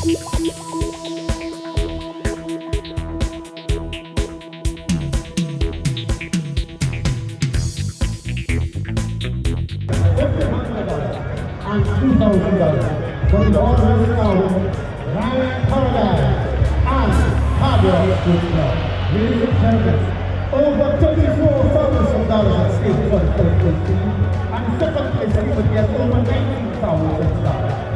And $2,000. But it always counts Ryan Paradise and Hardware Sports Club. Ladies and gentlemen, over $34,000 at stake for the first team, and second place will get over $19,000.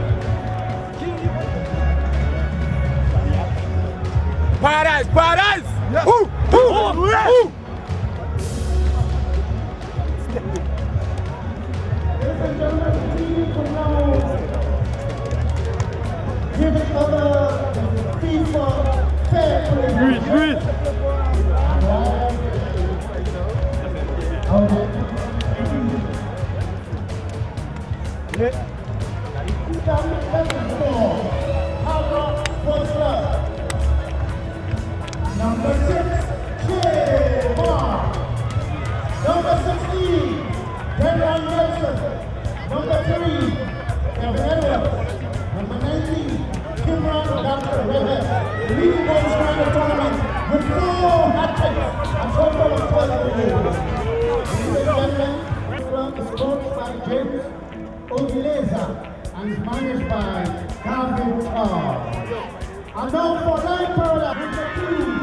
Paradise, paradise! Yeah. Ooh, ooh, Ladies and gentlemen, the team will now give each other FIFA fair play. Breathe. Number 6, K-Mar. Number 16, Brendan Nelson. Number 3, Kevin Edwards. Number 19, Kimran Dr. Redhead. The leading goal scorer in the tournament with 4 hat-tricks and total of 12 goals. Ladies and gentlemen, this club is coached by James Ogileza and is managed by Calvin Carr. And now for Line Paradise, number 2.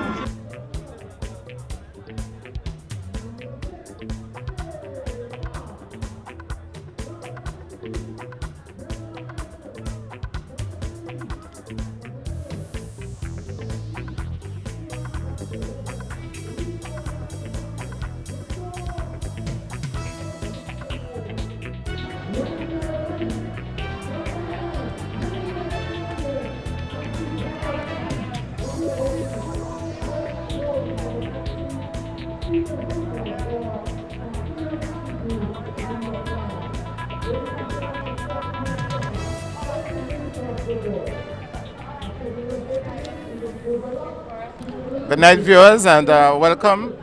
Good night, viewers, and welcome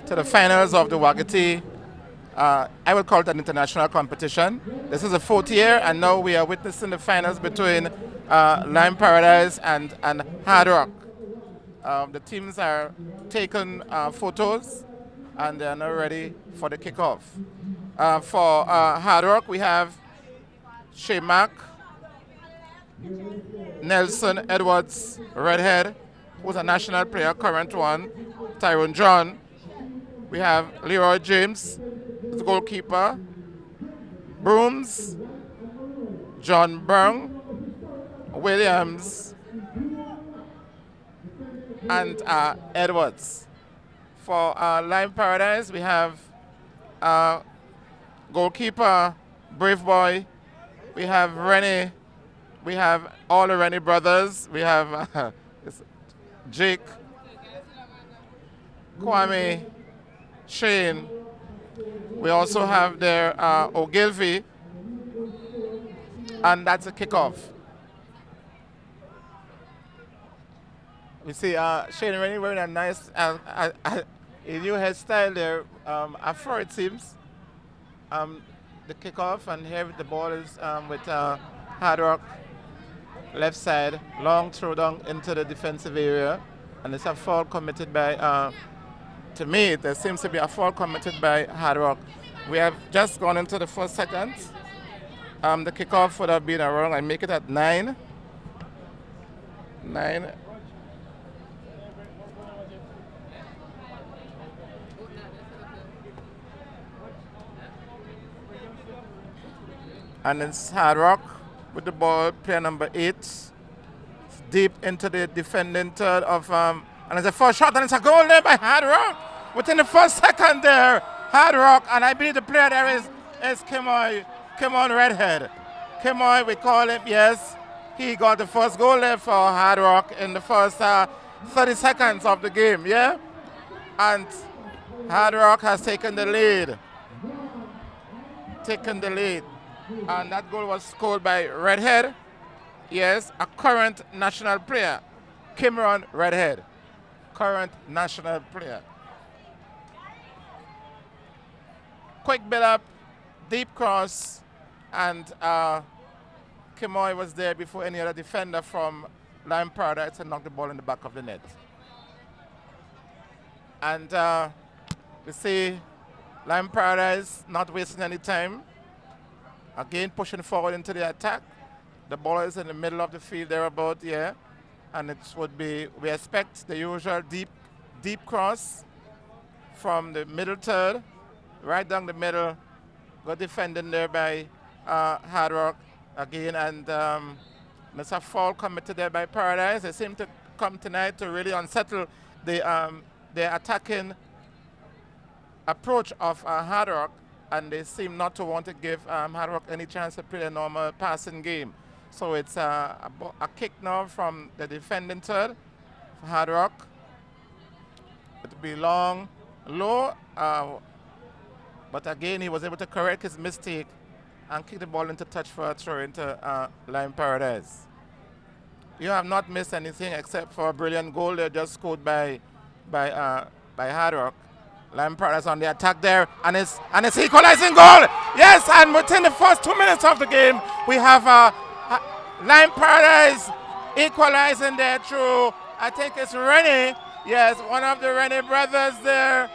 to the finals of the WaggyT. I would call it an international competition. This is the 4th year, and now we are witnessing the finals between Lime Paradise and Hard Rock. The teams are taking photos, and they are now ready for the kickoff. For Hard Rock, we have Shaymack, Nelson Edwards, Redhead, who's a national player, current one, Tyrone John. We have Leroy James, the goalkeeper, Brooms, John Brown, Williams, and Edwards. For Lime Paradise, we have goalkeeper, Brave Boy. We have Rennie. We have all the Rennie brothers. We have Jake, Kwame, Shane. We also have there Ogilvy, and that's a kickoff. We see Shane Rennie wearing a nice a new hairstyle there, afro it seems. The kickoff, and here the ball is with Hard Rock. Left side, long throw down into the defensive area, and it's a foul committed by, to me, there seems to be a foul committed by Hard Rock. We have just gone into the first second. The kickoff would have been wrong. I make it at 9. 9. And it's Hard Rock with the ball, player number 8. It's deep into the defending third of, and it's a first shot, and it's a goal there by Hard Rock. Within the first second there, Hard Rock, and I believe the player there is Kimoy Redhead. Kimoy, we call him, yes. He got the first goal there for Hard Rock in the first 30 seconds of the game, yeah? And Hard Rock has taken the lead. And that goal was scored by Redhead. Yes, a current national player. Kimron Redhead. Current national player. Quick build up, deep cross, and Kimoy was there before any other defender from Lime Paradise and knocked the ball in the back of the net. And we see Lime Paradise not wasting any time. Again, pushing forward into the attack. The ball is in the middle of the field thereabout here. And it would be, we expect the usual deep cross from the middle third, right down the middle. Good defending there by Hard Rock again. And there's a foul committed there by Paradise. They seem to come tonight to really unsettle the attacking approach of Hard Rock. And they seem not to want to give Hard Rock any chance to play a normal passing game. So it's a kick now from the defending third for Hard Rock. It'll be long, low, but again he was able to correct his mistake and kick the ball into touch for a throw into Lime Paradise. You have not missed anything except for a brilliant goal there just scored by Hard Rock. Lime Paradise on the attack there, and it's equalizing goal. Yes, and within the first 2 minutes of the game, we have Lime Paradise equalizing there through, I think it's Rennie. Yes, one of the Rennie brothers there,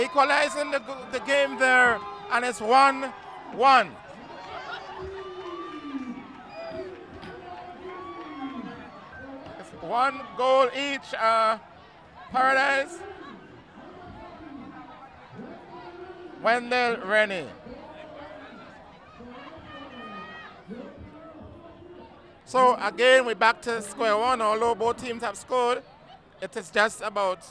equalizing the game there, and it's 1-1. It's 1 goal each, Paradise. Wendell Rennie. So again, we're back to square one. Although both teams have scored, it is just about,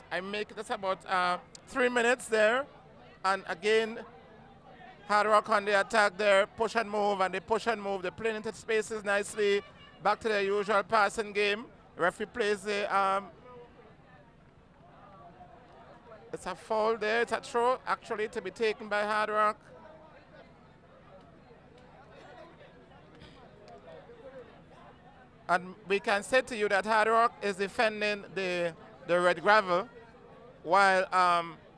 3 minutes there. And again, Hard Rock on the attack there, push and move, and they push and move. They play into spaces nicely. Back to their usual passing game. Referee plays the, it's a foul there. It's a throw, actually, to be taken by Hard Rock. And we can say to you that Hard Rock is defending the red gravel, while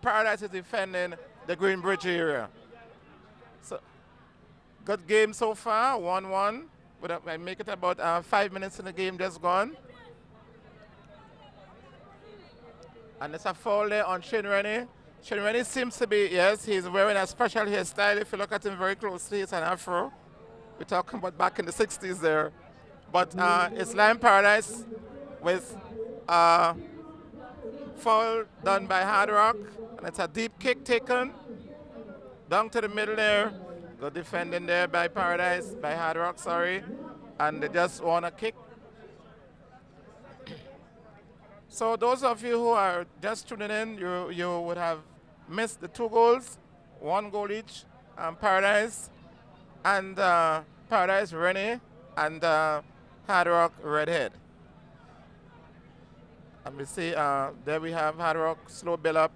Paradise is defending the Green Bridge area. So, good game so far, 1-1. But I make it about 5 minutes in the game just gone. And it's a foul there on Shane Rennie. Shane Rennie seems to be, yes, he's wearing a special hairstyle. If you look at him very closely, it's an afro. We're talking about back in the 60s there. But it's Lime Paradise with foul done by Hard Rock. And it's a deep kick taken down to the middle there. Good defending there by Paradise, by Hard Rock, sorry. And they just want a kick. So those of you who are just tuning in, you would have missed the 2 goals, 1 goal each. Paradise and Paradise Rennie and Hard Rock Redhead. And we see there we have Hard Rock slow build up,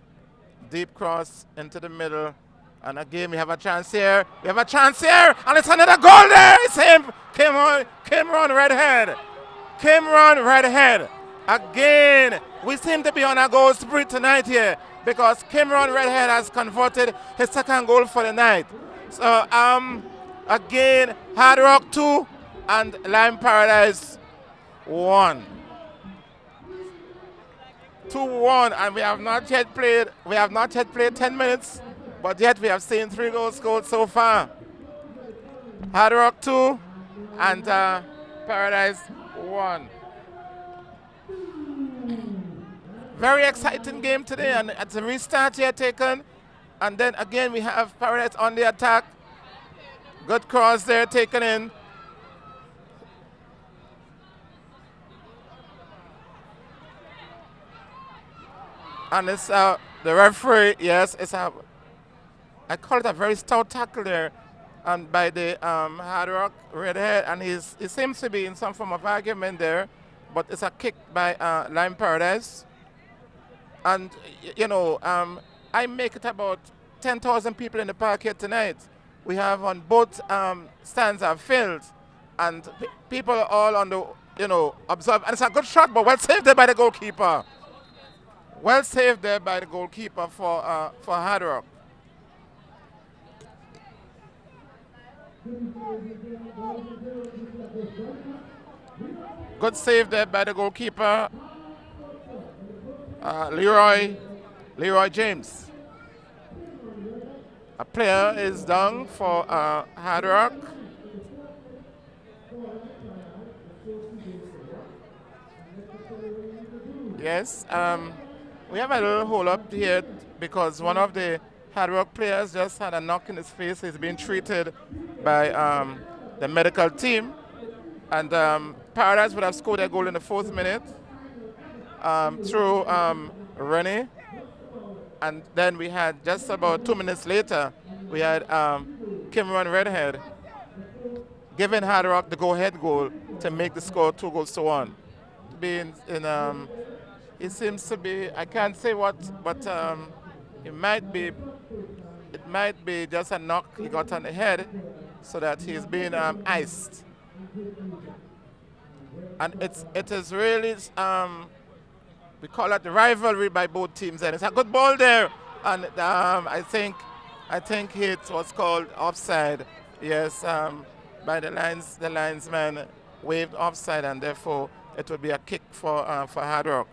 deep cross into the middle. And again, we have a chance here. We have a chance here, and it's another goal there. It's him, Cameron Redhead. Cameron Redhead. Again, we seem to be on a goal spree tonight here because Cameron Redhead has converted his 2nd goal for the night. So, again, Hard Rock 2 and Lime Paradise 1. 2-1, and we have not yet played 10 minutes, but yet we have seen 3 goals scored so far. Hard Rock 2 and Paradise 1. Very exciting game today, and it's a restart here taken. And then again, we have Paradise on the attack. Good cross there taken in. And it's the referee, yes, I call it a very stout tackle there by the Hard Rock Redhead, and he seems to be in some form of argument there, but it's a kick by Lime Paradise. And, you know, I make it about 10,000 people in the park here tonight. We have on both stands are filled, and people are all on the, you know, observe. And it's a good shot, but well saved there by the goalkeeper. Well saved there by the goalkeeper for Hard Rock. Good save there by the goalkeeper, Leroy James. A player is down for Hard Rock. Yes, we have a little hold up here because one of the Hard Rock players just had a knock in his face. He's being treated by the medical team. And Paradise would have scored a goal in the 4th minute through Rennie. And then we had, just about 2 minutes later, we had Cameron Redhead giving Hard Rock the go-ahead goal to make the score 2-1. Being in, it seems to be, I can't say what, but it might be just a knock he got on the head, so that he's being iced. And it is really, we call it the rivalry by both teams, and it's a good ball there. And I think it was called offside. Yes, by the linesman waved offside, and therefore it will be a kick for Hard Rock.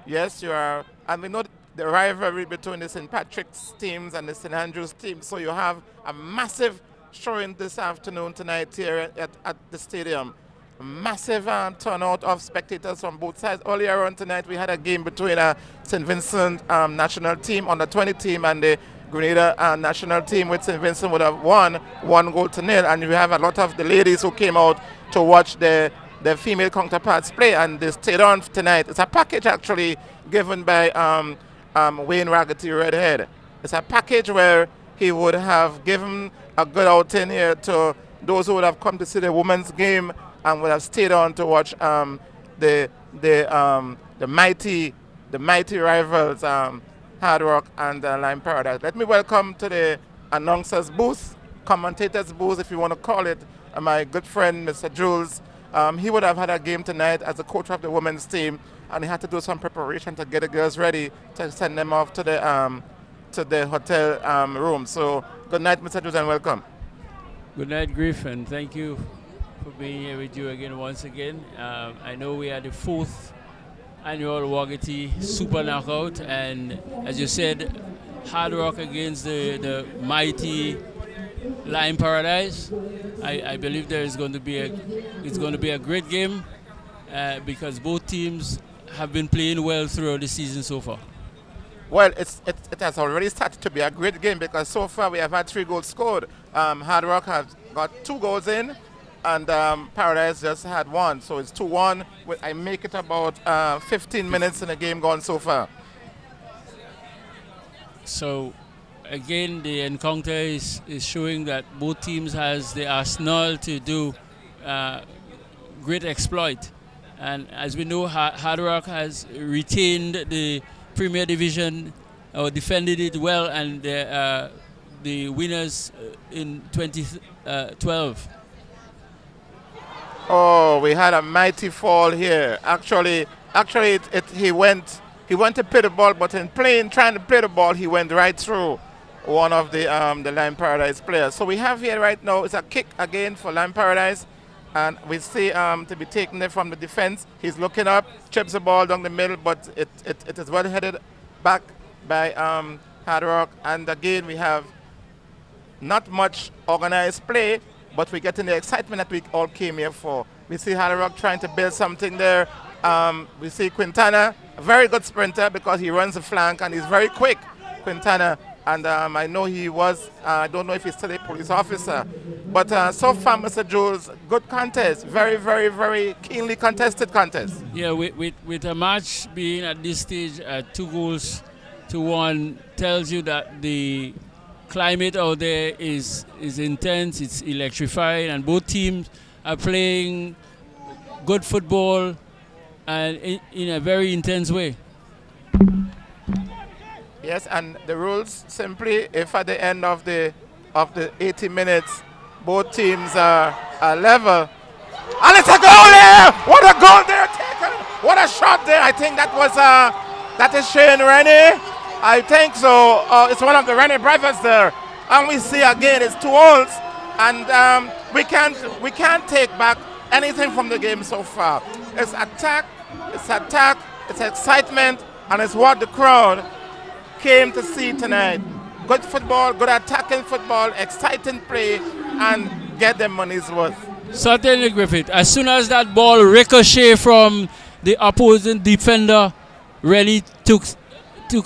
Yes, you are, and we know the rivalry between the St. Patrick's teams and the St. Andrews team. So you have a massive showing this afternoon tonight here at the stadium. A massive turnout of spectators from both sides. Earlier on tonight, we had a game between St. Vincent national team, under 20 team, and the Grenada national team, with St. Vincent would have won 1-0. And we have a lot of the ladies who came out to watch the female counterparts play, and they stayed on tonight. It's a package actually given by Wayne WaggyT Redhead. It's a package where he would have given a good outing here to those who would have come to see the women's game and would have stayed on to watch the mighty rivals, Hard Rock and Lime Paradise. Let me welcome to the announcers booth, commentators booth, if you want to call it, my good friend Mr. Jules. He would have had a game tonight as the coach of the women's team, and he had to do some preparation to get the girls ready to send them off to the hotel room. So good night, Mr. Jules, and welcome. Good night, Griff, and thank you for being here with you again once again. I know we are the 4th annual WaggyT Super Knockout, and as you said, Hard Rock against the mighty Lime Paradise. I believe it's going to be a great game because both teams have been playing well throughout the season so far. Well, it has already started to be a great game because so far we have had 3 goals scored. Hard Rock has got 2 goals in, and Paradise just had 1. So it's 2-1. I make it about 15 minutes in the game gone so far. So again, the encounter is showing that both teams has the arsenal to do great exploit. And as we know, Hard Rock has retained the Premier Division, or defended it well, and the winners in 2012. Oh, we had a mighty fall here. Actually, he went to play the ball, but in trying to play the ball, he went right through one of the Lime Paradise players. So we have here right now is a kick again for Lime Paradise, and we see to be taken there from the defense. He's looking up, chips the ball down the middle, but it is well headed back by Hard Rock. And again, we have not much organized play, but we're getting the excitement that we all came here for. We see Hard Rock trying to build something there. We see Quintana, a very good sprinter because he runs the flank and he's very quick, Quintana. And I know he was, I don't know if he's still a police officer. But so far, Mr. Jules, good contest. Very, very, very keenly contested contest. Yeah, with a match being at this stage 2-1 tells you that the climate out there is intense, it's electrifying, and both teams are playing good football and in a very intense way. Yes, and the rules simply, if at the end of the 80 minutes, both teams are level. And it's a goal there! What a goal there taken! What a shot there! I think that is Shane Rennie. I think so. It's one of the Rennie brothers there. And we see again it's 2 goals, and we can't take back anything from the game so far. It's attack, it's excitement, and it's what the crowd came to see tonight. Good football, good attacking football, exciting play, and get their money's worth. Certainly, Griffith. As soon as that ball ricocheted from the opposing defender, really took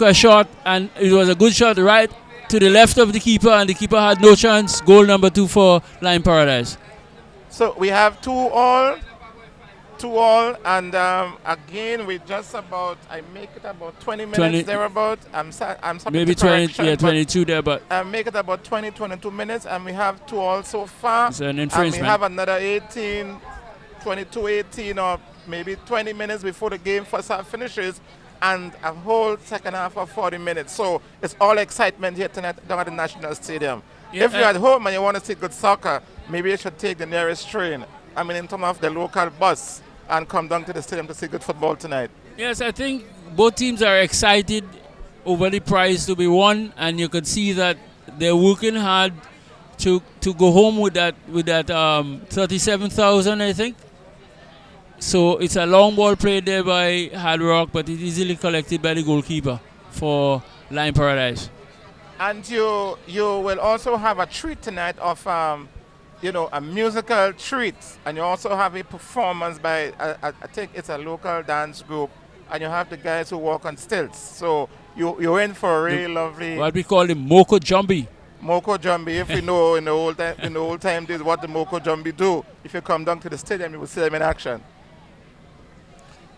a shot, and it was a good shot right to the left of the keeper, and the keeper had no chance. Goal number 2 for Lime Paradise. So we have 2-2, and again we just about, I make it about 20 minutes thereabout. I'm maybe 20, yeah, 22 there, but I make it about 22 minutes, and we have 2-2 so far. It's an And infringement. we have another 18, or maybe 20 minutes before the game first half finishes, and a whole second half of 40 minutes. So it's all excitement here tonight down at the National Stadium. Yeah, if you're at home and you want to see good soccer, maybe you should take the nearest train. I mean, in terms of the local bus, and come down to the stadium to see good football tonight. Yes, I think both teams are excited over the prize to be won, and you can see that they're working hard to go home with that 37,000, I think. So it's a long ball played there by Hard Rock, but it's easily collected by the goalkeeper for Lime Paradise. And you will also have a treat tonight of a musical treat, and you also have a performance by I think it's a local dance group, and you have the guys who walk on stilts. So you're in for a really lovely. What we call the Moko Jumbi. Moko Jumbi. If you know in the old time days what the Moko Jumbi do, if you come down to the stadium, you will see them in action.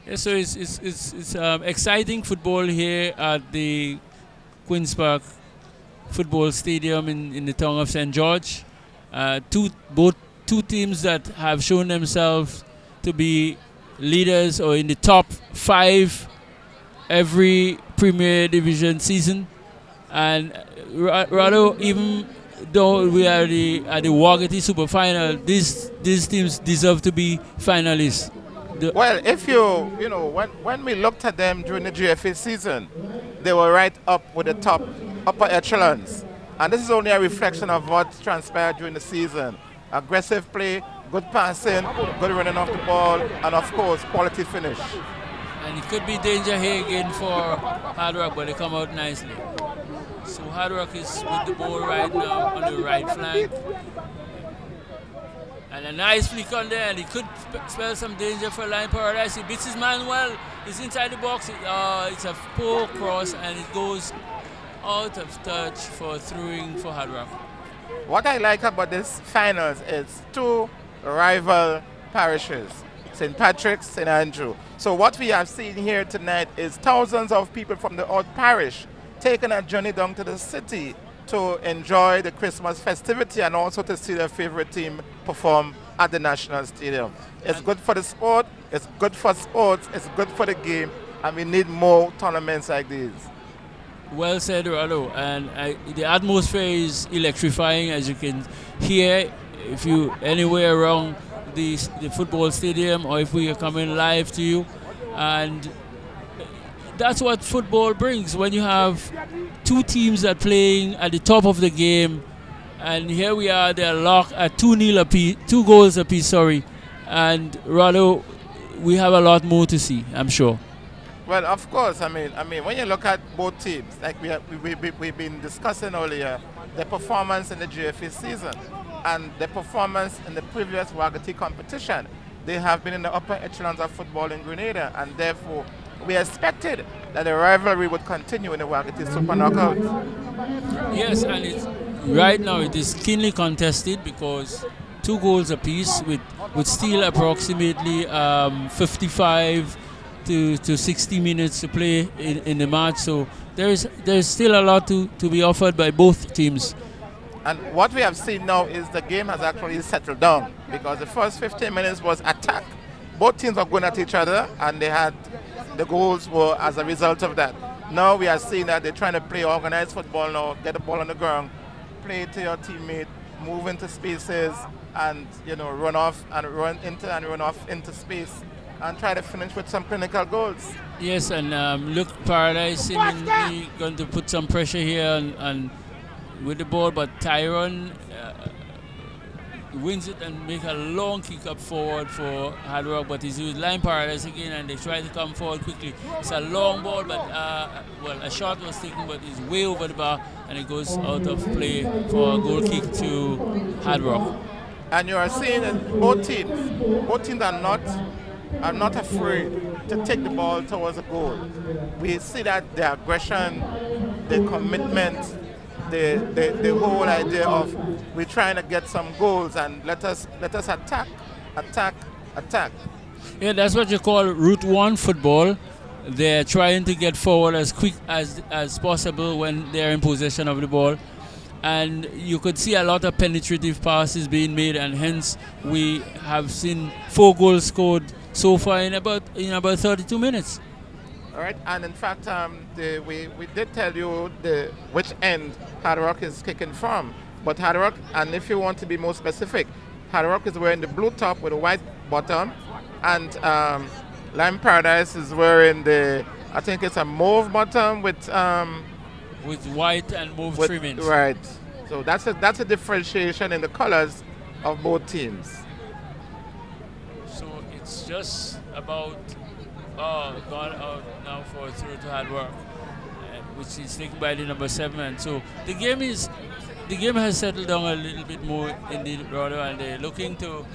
Yeah, so it's exciting football here at the Queen's Park Football Stadium in the town of St. George. Both teams that have shown themselves to be leaders or in the top 5 every Premier Division season, and rather even though we are at the WaggyT Super Final, these teams deserve to be finalists. Well, if when we looked at them during the GFA season, they were right up with the upper echelons. And this is only a reflection of what transpired during the season. Aggressive play, good passing, good running off the ball, and of course, quality finish. And it could be danger here again for Hard Rock, but they come out nicely. So Hard Rock is with the ball right now on the right flank. And a nice flick on there, and he could spell some danger for Lime Paradise. He beats his man well. He's inside the box. It's a poor cross, and it goes out of touch for throwing for Hard Rock. What I like about this finals is 2 rival parishes, St. Patrick's, St. Andrew. So what we have seen here tonight is thousands of people from the odd parish taking a journey down to the city to enjoy the Christmas festivity and also to see their favorite team perform at the National Stadium. It's good for the sport, it's good for sports, it's good for the game, and we need more tournaments like these. Well said, Rado. And the atmosphere is electrifying, as you can hear if you anywhere around the football stadium, or if we are coming live to you. And that's what football brings when you have 2 teams that are playing at the top of the game. And here we are, they're locked at 2-0 apiece, 2 goals apiece, sorry. And Rado, we have a lot more to see, I'm sure. Well, of course. I mean, when you look at both teams, like we've been discussing earlier, the performance in the GFA season and the performance in the previous WaggyT competition, they have been in the upper echelons of football in Grenada, and therefore we expected that the rivalry would continue in the WaggyT Super Knockout. Yes, and right now it is keenly contested because 2 goals apiece with still approximately 55 to 60 minutes to play in the match. So there's still a lot to be offered by both teams. And what we have seen now is the game has actually settled down, because the first 15 minutes was attack. Both teams were going at each other, and the goals were as a result of that. Now we are seeing that they're trying to play organized football now, get the ball on the ground, play to your teammate, move into spaces, and run off into space, and try to finish with some clinical goals. Yes, and look, Paradise seemingly going to put some pressure here and with the ball, but Tyrone wins it and make a long kick up forward for Hard Rock, but he's with line paradise again, and they try to come forward quickly. It's a long ball, but well, a shot was taken, but it's way over the bar, and it goes out of play for a goal kick to Hard Rock. And you are seeing that both teams are not afraid to take the ball towards the goal. We see that the aggression, the commitment, the whole idea of we're trying to get some goals and let us attack. Yeah, that's what you call Route 1 football. They're trying to get forward as quick as possible when they're in possession of the ball. And you could see a lot of penetrative passes being made, and hence we have seen 4 goals scored so far in about 32 minutes. All right, and in fact, we did tell you which end Hard Rock is kicking from. But Hard Rock, and if you want to be more specific, Hard Rock is wearing the blue top with a white bottom, and Lime Paradise is wearing I think it's a mauve bottom with white and mauve trimmings. Right. So that's a differentiation in the colors of both teams. So it's just about gone out now for through to Hard Work, which is taken by the number 7. And so the game has settled down a little bit more in the rather, and they're looking to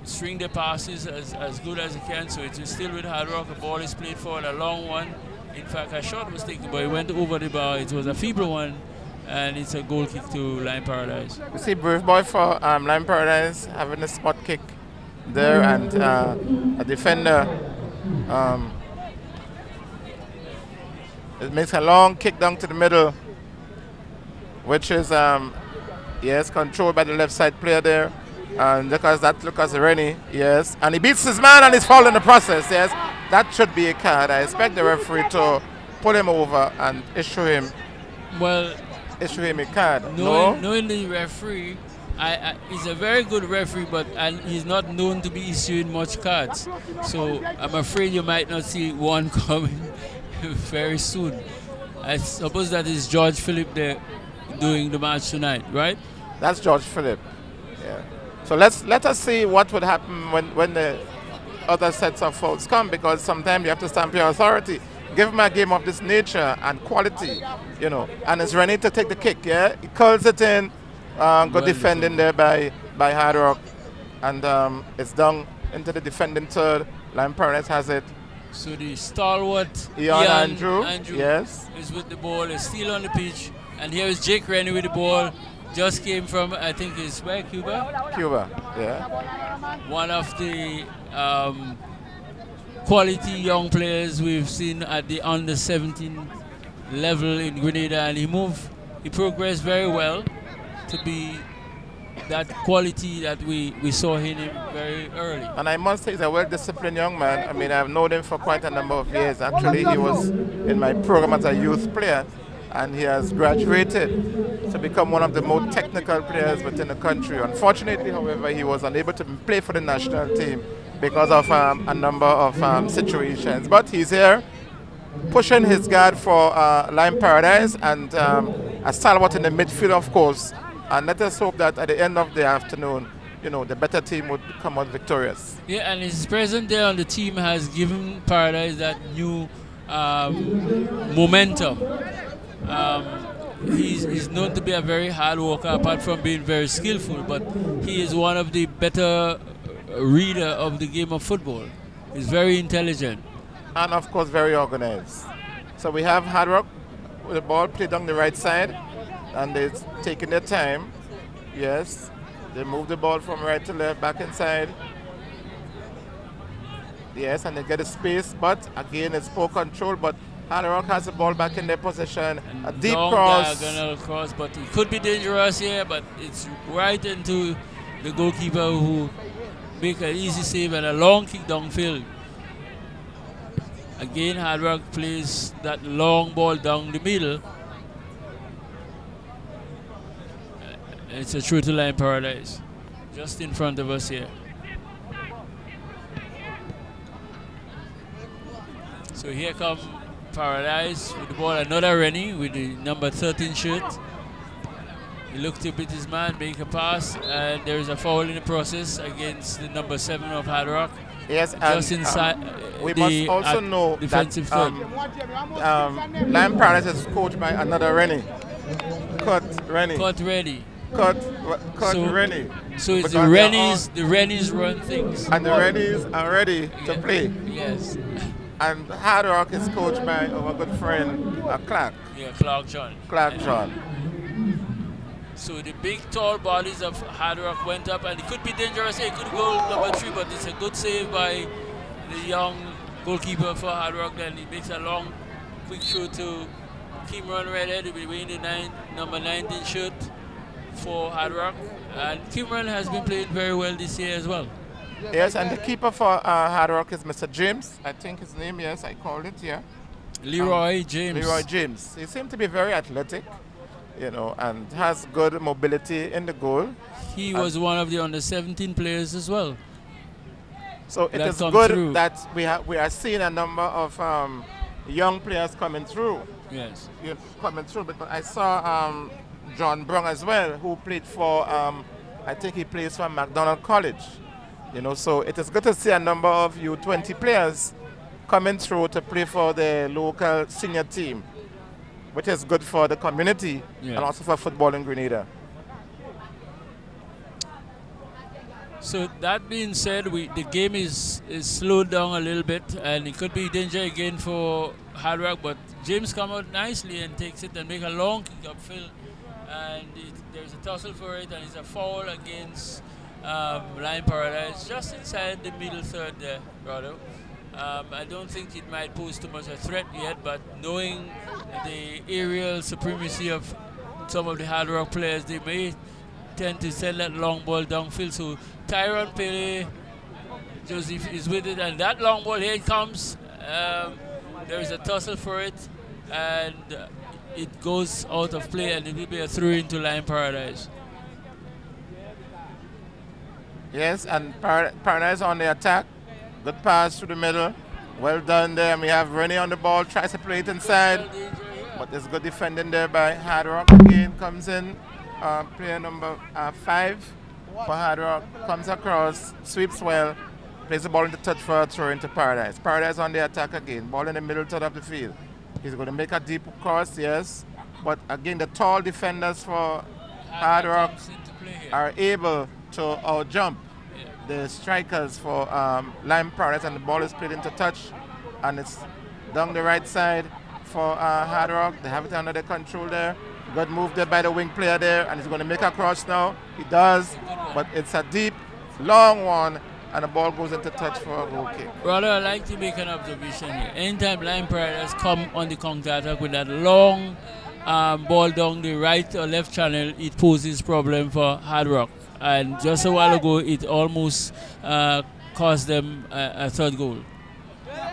string the passes as good as they can. So it's still with Hard Rock. The ball is played forward, a long one. In fact, a shot was taken, but it went over the bar. It was a feeble one, and it's a goal kick to Lime Paradise. You see Brave Boy for Lime Paradise having a spot kick there, and a defender it makes a long kick down to the middle, which is yes, controlled by the left side player there. And Lucas Rennie, yes, and he beats his man and he's fouled in the process. Yes, that should be a card. I expect the referee to pull him over and issue him a card. Knowing the referee, he's a very good referee, but he's not known to be issuing much cards. So I'm afraid you might not see one coming very soon. I suppose that is George Phillip there doing the match tonight, right? That's George Phillip. Yeah. So let us see what would happen when the other sets of fouls come, because sometimes you have to stamp your authority. Give him a game of this nature and quality, you know. And it's ready to take the kick, yeah? He curls it in, good defending there by Hard Rock. And it's down into the defending third. Lime Paradise has it. So the stalwart Ian Andrew, yes, is with the ball, is still on the pitch. And here is Jake Rennie with the ball. Just came from, I think it's where, Cuba? Cuba, yeah. One of the quality young players we've seen at the under 17 level in Grenada, and he progressed very well to be that quality that we saw in him very early. And I must say he's a well-disciplined young man. I mean, I've known him for quite a number of years. Actually, he was in my program as a youth player, and he has graduated to become one of the more technical players within the country. Unfortunately, however, he was unable to play for the national team because of a number of situations. But he's here, pushing his guard for Lime Paradise, and a stalwart in the midfield, of course. And let us hope that at the end of the afternoon, you know, the better team would come out victorious. Yeah, and his presence there on the team has given Paradise that new momentum. He's known to be a very hard worker, apart from being very skillful, but he is one of the better reader of the game of football. He's very intelligent. And of course very organized. So we have Hard Rock with the ball played on the right side, and they're taking their time. Yes, they move the ball from right to left, back inside. Yes, and they get a space, but again it's poor control, but Hard Rock has the ball back in their possession. And a deep long cross. Diagonal cross, but it could be dangerous here, but it's right into the goalkeeper, who make an easy save and a long kick downfield. Again, Hard Rock plays that long ball down the middle. It's a true to Lime Paradise, just in front of us here. So here come Paradise with the ball, another Rennie with the number 13 shirt. He looked to beat his man, make a pass, and there is a foul in the process against the number 7 of Hard Rock. Yes, Just and inside we the must also know defensive that third. Lion Paradise is coached by another Rennie. Cut Rennie. Cut ready. Cut So- Rennie. So it's Because the they are Rennies. The Rennies run things. And the Rennies are ready to play. Yes. And Hard Rock is coached by our good friend Clark Yeah, Clark John. John. So the big tall bodies of Hard Rock went up, and it could be dangerous. It could go number 3, but it's a good save by the young goalkeeper for Hard Rock. Then he makes a long, quick throw to Kimron Redhead, who will be wearing the number 19 shirt for Hard Rock. And Kimron has been playing very well this year as well. Yes, and the keeper for Hard Rock is Mr. James. I think his name, yes, I called it, yeah. Leroy James. Leroy James. He seemed to be very athletic, and has good mobility in the goal. He was one of the under 17 players as well. So it That is come good through. that we are seeing a number of young players coming through. Yes. Coming through, because I saw John Brown as well, who played for, I think he plays for McDonald College. So it is good to see a number of U20 players coming through to play for the local senior team, which is good for the community and also for football in Grenada. So that being said, the game is slowed down a little bit, and it could be danger again for Hard Rock, but James come out nicely and takes it and make a long kick upfield, and there's a tussle for it, and it's a foul against Lion Paradise just inside the middle third there, brother. I don't think it might pose too much a threat yet, but knowing the aerial supremacy of some of the Hard Rock players, they may tend to send that long ball downfield. So Tyrone Pele, Joseph is with it, and that long ball, here it comes. There's a tussle for it, and it goes out of play, and it will be a throw into Lion Paradise. Yes, and Paradise on the attack. Good pass through the middle. Well done there. And we have Rennie on the ball, tries to play it inside. But there's good defending there by Hard Rock. Again comes in. Player number 5 for Hard Rock. Comes across, sweeps well, plays the ball into touch for a throw into Paradise. Paradise on the attack again. Ball in the middle third of the field. He's going to make a deep cross, yes. But again, the tall defenders for Hard Rock are able to out-jump the strikers for Lion Paradise, and the ball is played into touch, and it's down the right side for Hard Rock. They have it under their control there. Good move there by the wing player there, and he's going to make a cross now. He does, but it's a deep, long one, and the ball goes into touch for a goal kick. Brother, I'd like to make an observation here. Anytime Lion Paradise come on the counter-attack with that long ball down the right or left channel, it poses problem for Hard Rock. And just a while ago, it almost cost them a third goal.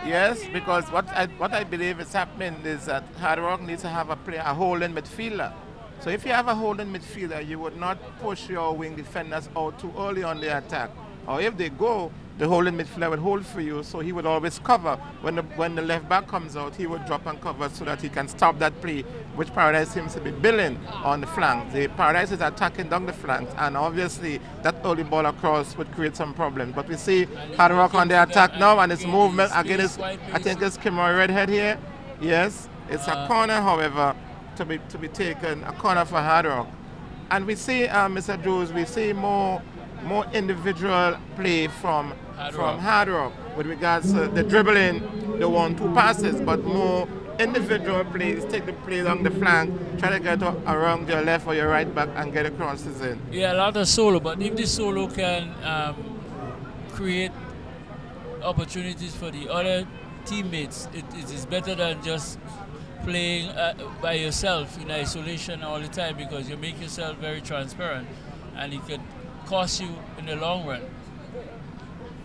Yes, because what I believe is happening is that Hard Rock needs to have a holding midfielder. So if you have a holding midfielder, you would not push your wing defenders out too early on the attack. Or if they go, the holding midfielder would hold for you, so he would always cover. When the left back comes out, he would drop and cover so that he can stop that play, which Paradise seems to be building on the flank. The Paradise is attacking down the flanks, and obviously that early ball across would create some problems. But we see Hard Rock on the attack now, and his movement again is, I think it's Kimroy Redhead here. Yes, it's a corner, however, to be taken, a corner for Hard Rock. And we see, Mr. Joes, we see more individual play from Hard Rock with regards to the dribbling, the 1-2 passes, but more individual plays, take the play along the flank, try to get around your left or your right back and get crosses in. Yeah, a lot of solo, but if the solo can create opportunities for the other teammates, it is better than just playing by yourself in isolation all the time, because you make yourself very transparent, and it could cost you in the long run.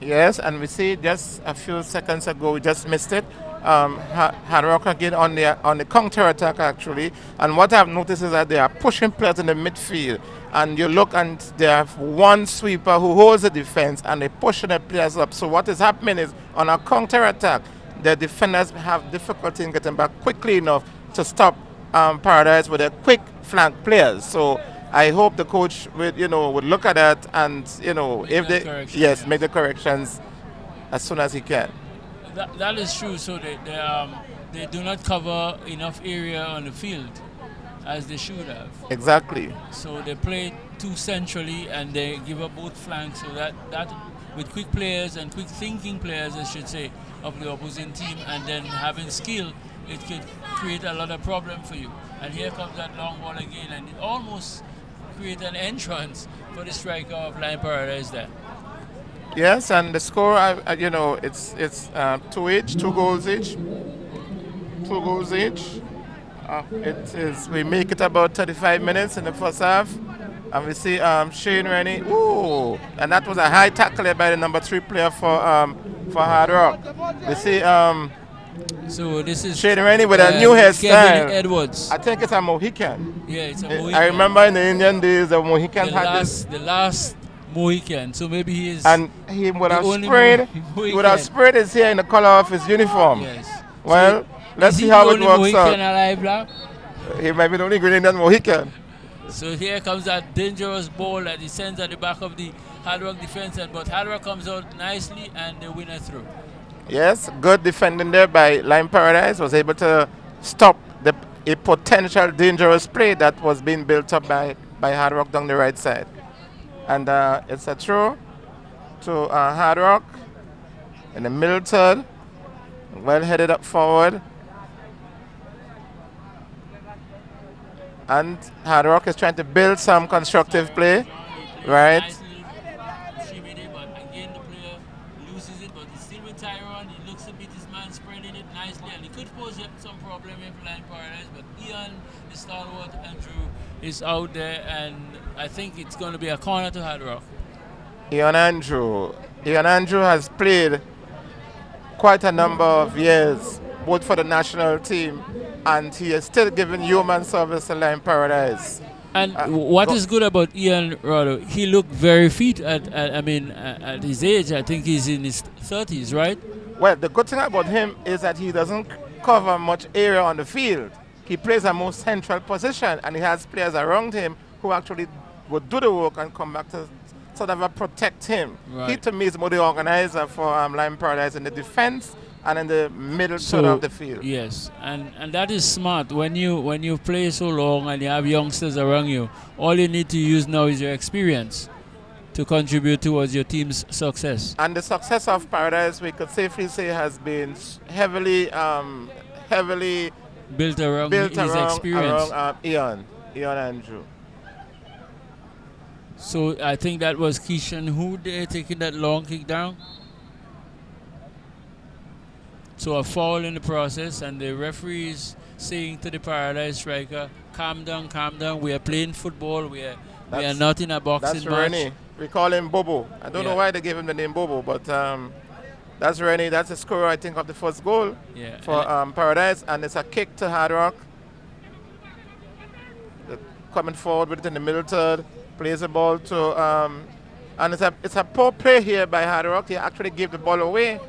Yes, and we see just a few seconds ago, we just missed it. Hard Rock again on the counter attack actually, and what I've noticed is that they are pushing players in the midfield, and you look and they have one sweeper who holds the defense, and they're pushing the players up. So what is happening is on a counter attack, the defenders have difficulty in getting back quickly enough to stop Paradise with their quick flank players. So I hope the coach would, would look at that and, if they, yes, make the corrections as soon as he can. That is true. So they do not cover enough area on the field as they should have. Exactly. So they play too centrally and they give up both flanks. So that with quick players and quick thinking players, I should say, of the opposing team, and then having skill, it could create a lot of problem for you. And here comes that long ball again, and it almost create an entrance for the striker of Lion Paradise there. Yes, and the score, it's 2 each, 2 goals each. 2 goals each. It is. We make it about 35 minutes in the first half, and we see Shane Rennie. Ooh, and that was a high tackle by the number 3 player for Hard Rock. We see so this is Shane Rennie with a new hairstyle. Edwards. I think it's a Mohican. Yeah, it's a Mohican. I remember in the Indian days the Mohican had this. The last Mohican, so maybe he is. And he would have sprayed. He would have sprayed his hair in the color of his uniform. Yes. Well, so let's see how it works out. Alive now? He might be the only Grenadian Mohican. So here comes that dangerous ball that he sends at the back of the Hard Rock defense, but Hard Rock comes out nicely and the winner through. Yes, good defending there by Lion Paradise, was able to stop a potential dangerous play that was being built up by Hard Rock down the right side. And it's a throw to Hard Rock in the middle third, well headed up forward. And Hard Rock is trying to build some constructive play, right? But again, the player loses it, but he's still with Tyrone. He looks a bit, his man spreading it nicely, and he could pose some problem here for Lion Paradise. But Ian, the stalwart Andrew, is out there, and I think it's going to be a corner to Hard Rock. Ian Andrew has played quite a number of years, both for the national team, and he is still giving human service to Lion Paradise. And what is good about Ian Rado, he looked very fit at his age. I think he's in his 30s, right? Well, the good thing about him is that he doesn't cover much area on the field. He plays a more central position, and he has players around him who actually would do the work and come back to sort of protect him. Right. He, to me, is more the organizer for Lion Paradise in the defense and in the middle sort of the field. Yes, and that is smart. When you play so long and you have youngsters around you, all you need to use now is your experience to contribute towards your team's success. And the success of Paradise, we could safely say, has been heavily built around his experience. Around Ian Andrew. So I think that was Keishan who they taking that long kick down. So a foul in the process, and the referee is saying to the Paradise striker, calm down, we are playing football, we are not in a boxing match. That's Rennie. We call him Bobo. I don't know why they gave him the name Bobo, but that's Rennie. That's the scorer, I think, of the first goal for Paradise, and it's a kick to Hard Rock. Coming forward with it in the middle third, plays the ball to, and it's a poor play here by Hard Rock. He actually gave the ball away,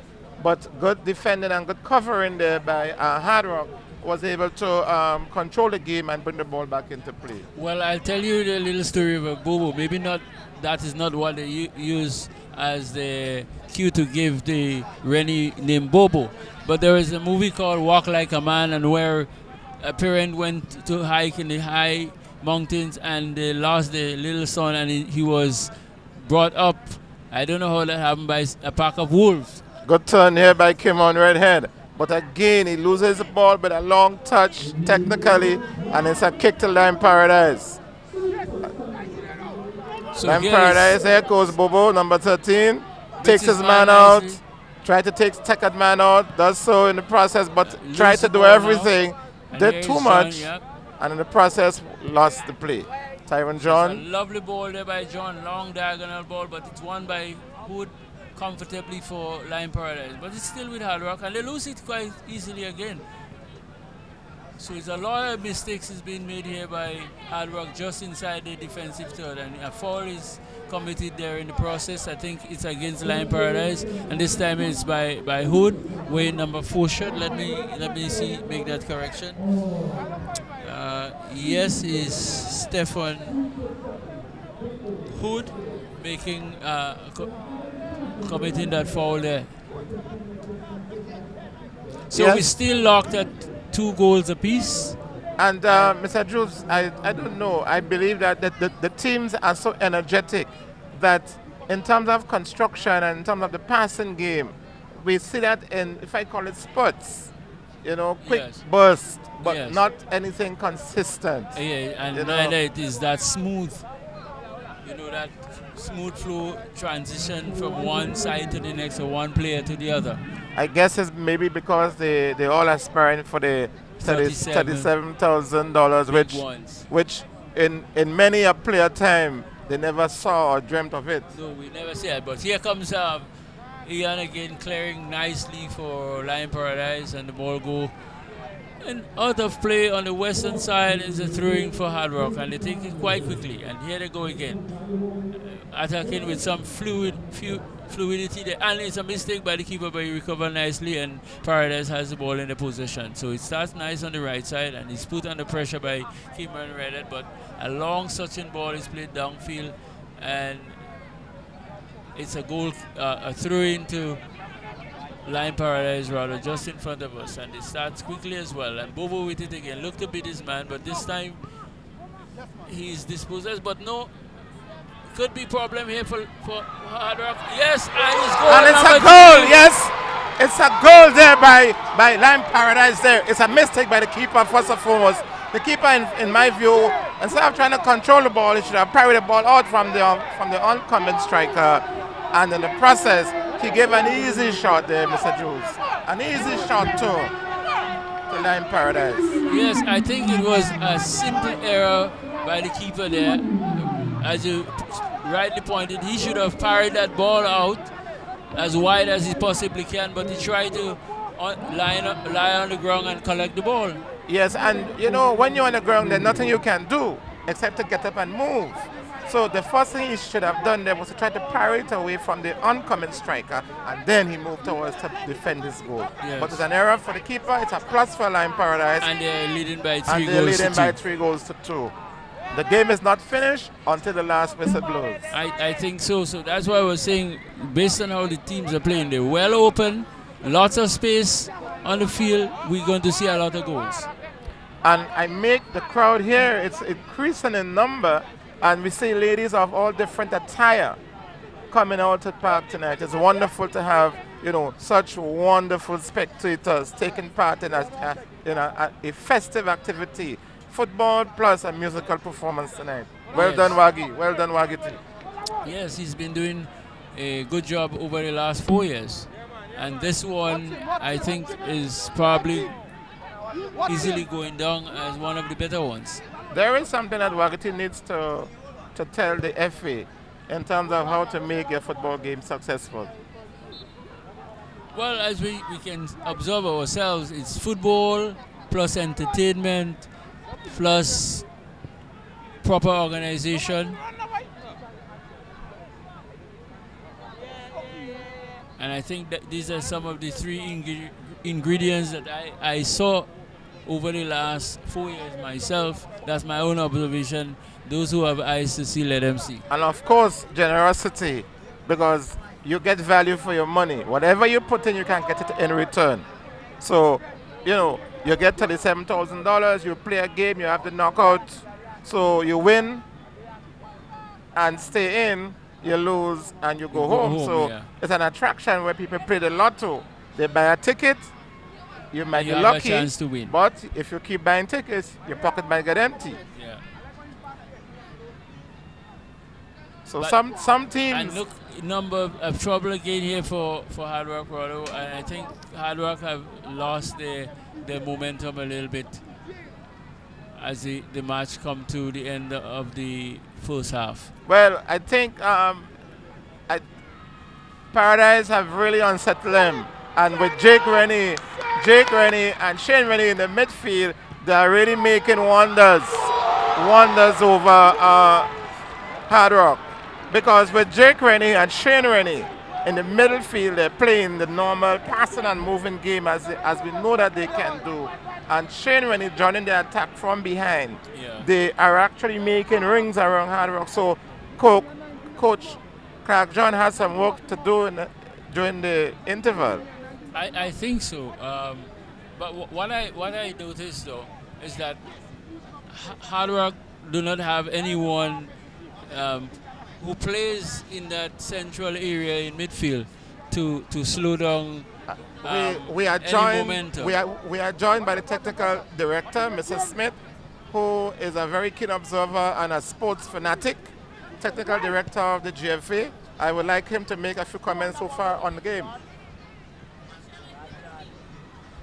but good defending and good covering there by Hard Rock was able to control the game and bring the ball back into play. Well, I'll tell you the little story of Bobo. Maybe not, that is not what they use as the cue to give the Rennie name Bobo. But there is a movie called Walk Like a Man, and where a parent went to hike in the high mountains and they lost the little son, and he was brought up, I don't know how that happened, by a pack of wolves. Good turn here by Kim on Redhead. But again, he loses the ball with a long touch technically, and it's a kick to Lion Paradise. So Lion Paradise, here goes Bobo, number 13. Takes his man out. Try to take second man out. Does so in the process, but try to do everything. Did too much. And in the process, lost the play. Tyron John. A lovely ball there by John. Long diagonal ball, but it's won by Hood comfortably for Lion Paradise. But it's still with Hard Rock, and they lose it quite easily again. So it's a lot of mistakes is being made here by Hard Rock just inside the defensive third, and a foul is committed there in the process. I think it's against Lion Paradise, and this time it's by Hood, wearing number 4 shirt. Let me see, make that correction. Yes, is Stefan Hood making committing that foul there. So we're Yes. still locked at 2 goals apiece. And Mr. Jules, I don't know. I believe that the teams are so energetic that in terms of construction and in terms of the passing game, we see that in, if I call it spurts, quick Yes. burst, but Yes. not anything consistent. Yeah, and you know. neither it is that smooth. That smooth flow transition from one side to the next or one player to the other. I guess it's maybe because they all aspiring for the $37,000, which in many a player time they never saw or dreamt of it. No, we never see it. But here comes Ian again clearing nicely for Lion Paradise, and the ball go and out of play on the western side is a throwing for Hard Rock, and they take it quite quickly. And here they go again, attacking with some fluidity there. And it's a mistake by the keeper, but he recovered nicely, and Paradise has the ball in the possession. So it starts nice on the right side, and he's put under pressure by Cameron Reddit, but a long Sachin ball is played downfield, and it's a goal, a throw into Lion Paradise rather, just in front of us, and it starts quickly as well. And Bobo with it again, looked to beat his man, but this time he's dispossessed. But no, could be problem here for Hard Rock. Yes, and it's goal. And it's a goal. Yes, it's a goal there by Lion Paradise. There, it's a mistake by the keeper first and foremost. The keeper, in my view, instead of trying to control the ball, he should have parried the ball out from the oncoming striker, and in the process, he gave an easy shot there, Mr. Jules. An easy shot to Lion Paradise. Yes, I think it was a simple error by the keeper there. As you rightly pointed, he should have parried that ball out as wide as he possibly can, but he tried to lie on the ground and collect the ball. Yes, and when you're on the ground, there's nothing you can do except to get up and move. So the first thing he should have done there was to try to parry it away from the oncoming striker, and then he moved towards to defend his goal. Yes. But it's an error for the keeper. It's a plus for Lion Paradise. And they're leading by 3 and goals they're leading to by 2. 3 goals to 2. The game is not finished until the last whistle blows. I think so. So that's why I was saying, based on how the teams are playing, they're well open, lots of space on the field. We're going to see a lot of goals. And I make the crowd here, it's increasing in number, and we see ladies of all different attire coming out to the park tonight. It's wonderful to have, such wonderful spectators taking part in a festive activity. Football plus a musical performance tonight. Well done, Waggy. Well done, WaggyT. Yes, he's been doing a good job over the last 4 years. And this one, I think, is probably easily going down as one of the better ones. There is something that WaggyT needs to tell the FA in terms of how to make your football game successful. Well, as we can observe ourselves, it's football plus entertainment plus proper organization. And I think that these are some of the 3 ingredients that I saw over the last 4 years myself. That's my own observation. Those who have eyes to see, let them see. And of course, generosity, because you get value for your money. Whatever you put in, you can get it in return. So, you get $37,000, you play a game, you have the knockout, so you win and stay in, you lose and you go home. So yeah. It's an attraction where people play the lotto. They buy a ticket, you might You be have lucky, a chance to win. but if you keep buying tickets, your pocket might get empty. Yeah. So But- some teams... And look, number of trouble again here for Hard Rock Rodo, and I think Hard Rock have lost their momentum a little bit as the match come to the end of the first half. Well, I think Paradise have really unsettled them. And with Jake Rennie and Shane Rennie in the midfield, they are really making wonders over Hard Rock. Because with Jake Rennie and Shane Rennie in the middle field, they're playing the normal passing and moving game as we know that they can do. And Shane, when he's joining the attack from behind, they are actually making rings around Hard Rock. So Coach Clark John has some work to do during the interval. I think so. But what I noticed though is that Hard Rock do not have anyone who plays in that central area in midfield to slow down. We are joined. We are joined by the technical director, Mrs. Smith, who is a very keen observer and a sports fanatic. Technical director of the GFA. I would like him to make a few comments so far on the game.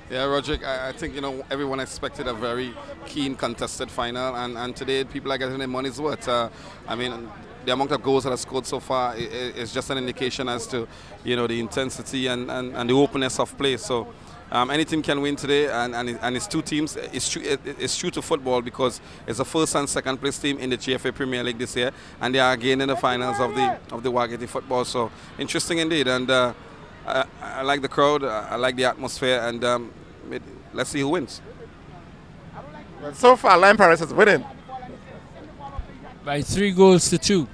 Yeah, Roderick, I think, everyone expected a very keen, contested final, and today people are getting their money's worth. I mean, the amount of goals that are scored so far is just an indication as to, the intensity and the openness of play. So any team can win today, and it's two teams. It's true to football because it's the first and second place team in the GFA Premier League this year, and they are again in the finals of the WaggyT football. So interesting indeed, and I like the crowd, I like the atmosphere, and let's see who wins. Well, so far, Lime Paris is winning by 3-2.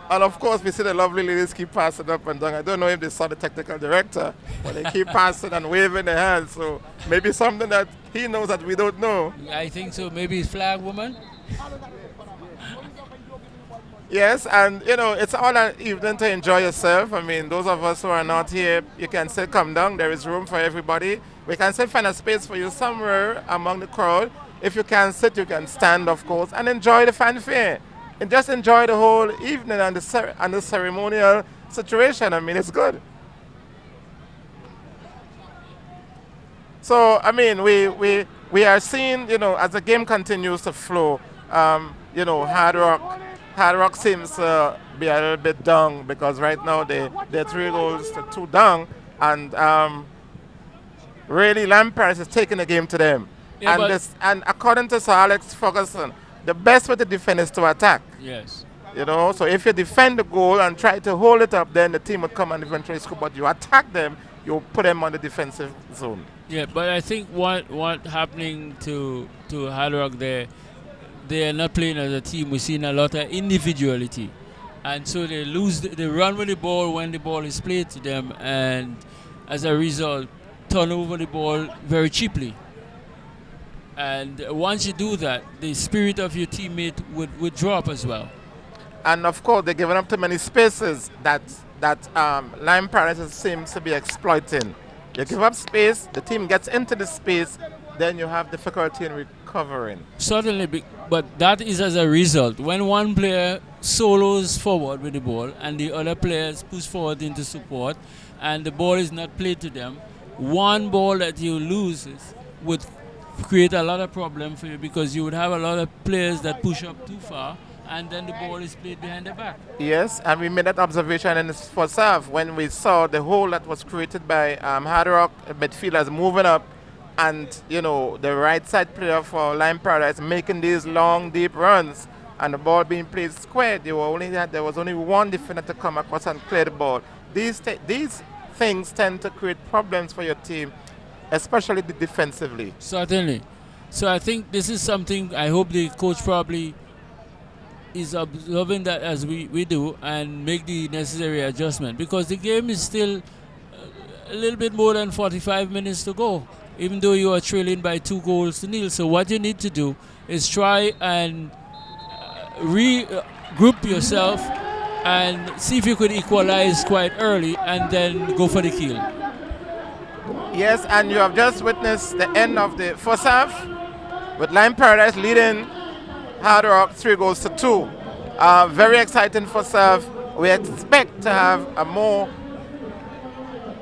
And of course, we see the lovely ladies keep passing up and down. I don't know if they saw the technical director, but they keep passing and waving their hands. So maybe something that he knows that we don't know. I think so. Maybe flag woman. Yes, and it's all an evening to enjoy yourself. I mean, those of us who are not here, you can still come down. There is room for everybody. We can still find a space for you somewhere among the crowd. If you can sit, you can stand, of course, and enjoy the fanfare. And just enjoy the whole evening and the ceremonial situation. I mean, it's good. So, I mean, we are seeing, as the game continues to flow, Hard Rock seems to be a little bit down because right now they're 3-2 down, and really Lampard is taking the game to them. Yeah, and according to Sir Alex Ferguson, the best way to defend is to attack. Yes. So if you defend the goal and try to hold it up, then the team will come and eventually score. But you attack them, you put them on the defensive zone. Yeah, but I think what happening to Hard Rock there, they are not playing as a team. We're seeing a lot of individuality. And so they run with the ball when the ball is played to them, and as a result, turn over the ball very cheaply. And once you do that, the spirit of your teammate would drop as well. And of course, they're giving up too many spaces that Lime Paris seems to be exploiting. You give up space, the team gets into the space, then you have difficulty in recovering. Certainly, but that is as a result. When one player solos forward with the ball and the other players push forward into support and the ball is not played to them, one ball that you lose would create a lot of problem for you because you would have a lot of players that push up too far and then the ball is played behind the back. Yes, and we made that observation in the first half when we saw the hole that was created by Hard Rock midfielders moving up, and the right side player for Lime Paradise making these long, deep runs, and the ball being played square. There was only one defender to come across and clear the ball. These things tend to create problems for your team, especially defensively. Certainly. So I think this is something I hope the coach probably is observing that as we do and make the necessary adjustment, because the game is still a little bit more than 45 minutes to go, even though you are trailing by 2-0. So what you need to do is try and regroup yourself and see if you could equalize quite early and then go for the kill. Yes, and you have just witnessed the end of the first half with Lime Paradise leading Hard Rock 3-2. Very exciting first half. We expect to have a more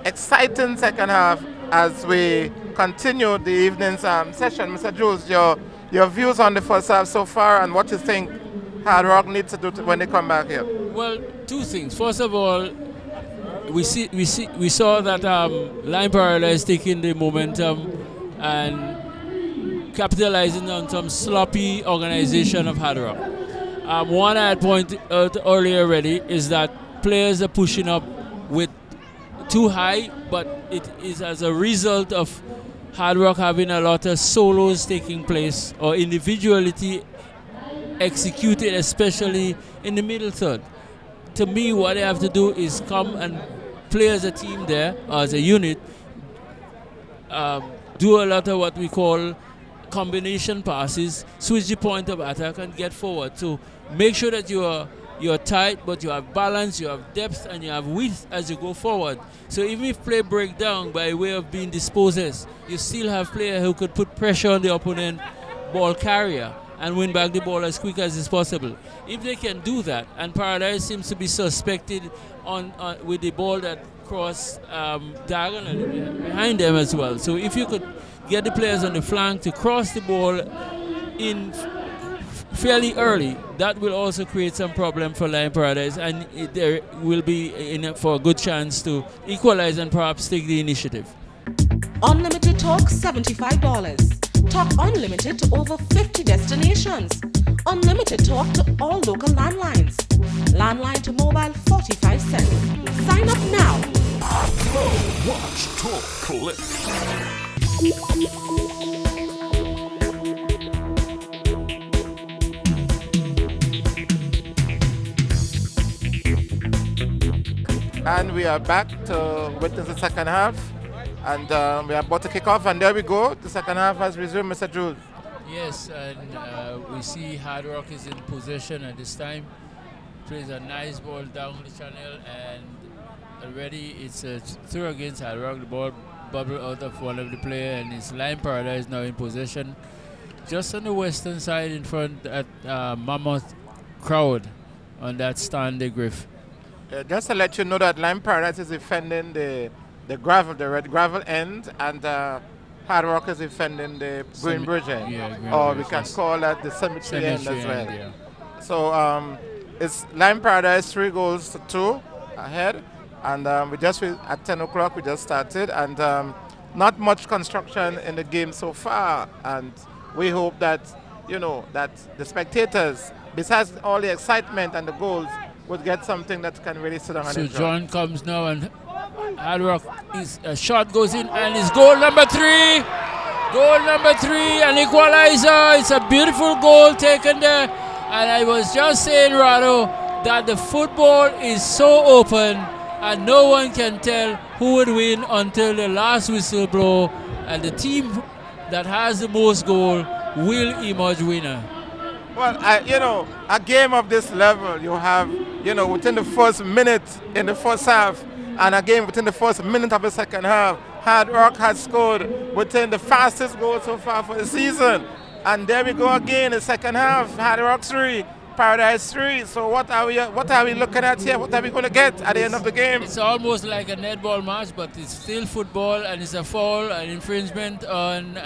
exciting second half as we continue the evening's session. Mr. Jules, your views on the first half so far and what you think Hard Rock needs to do when they come back here? Well, two things. First of all, we saw that Lime Paradise taking the momentum and capitalizing on some sloppy organization of Hard Rock. One I had pointed out earlier already is that players are pushing up with too high, but it is as a result of Hard Rock having a lot of solos taking place or individuality executed, especially in the middle third. To me, what they have to do is come and play as a team there, or as a unit, do a lot of what we call combination passes, switch the point of attack and get forward. So make sure that you're tight, but you have balance, you have depth, and you have width as you go forward. So even if play break down by way of being dispossessed, you still have players who could put pressure on the opponent ball carrier and win back the ball as quick as is possible. If they can do that, and Paradise seems to be suspected on with the ball that cross diagonally behind them as well. So if you could get the players on the flank to cross the ball in fairly early, that will also create some problem for Lion Paradise, and there will be for a good chance to equalize and perhaps take the initiative. Unlimited talk, $75. Talk unlimited to over 50 destinations. Unlimited talk to all local landlines. Landline to mobile, 45 cents. Sign up now. Watch, talk, click. And we are back to witness the second half. And we are about to kick off, and there we go. The second half has resumed, Mr. Jules. Yes, and we see Hard Rock is in possession at this time. Plays a nice ball down the channel, and already it's a throw against Hard Rock. The ball bubbled out of one of the players, and it's Lion Paradise now in possession. Just on the western side in front at Mammoth Crowd on that stand, the Griff. Just to let you know that Lion Paradise is defending the red gravel end, and Hard Rock is defending the Green Bridge end. Yeah, or we can call that the cemetery end as well. Yeah. So it's Lion Paradise 3-2 ahead, and we just at 10 o'clock we just started, and not much construction in the game so far, and we hope that that the spectators, besides all the excitement and the goals, would get something that can really sit down and enjoy. So John comes now, and Hard Rock, a shot goes in, and it's goal number 3. Goal number 3, an equalizer. It's a beautiful goal taken there. And I was just saying, Rado, that the football is so open, and no one can tell who would win until the last whistle blow, and the team that has the most goal will emerge winner. Well, a game of this level, you have, within the first minute in the first half, and again within the first minute of the second half, Hard Rock has scored within the fastest goal so far for the season. And there we go again, the second half, Hard Rock 3, Paradise 3. So what are we looking at here? What are we going to get at the end of the game? It's almost like a netball match, but it's still football, and it's a foul, an infringement on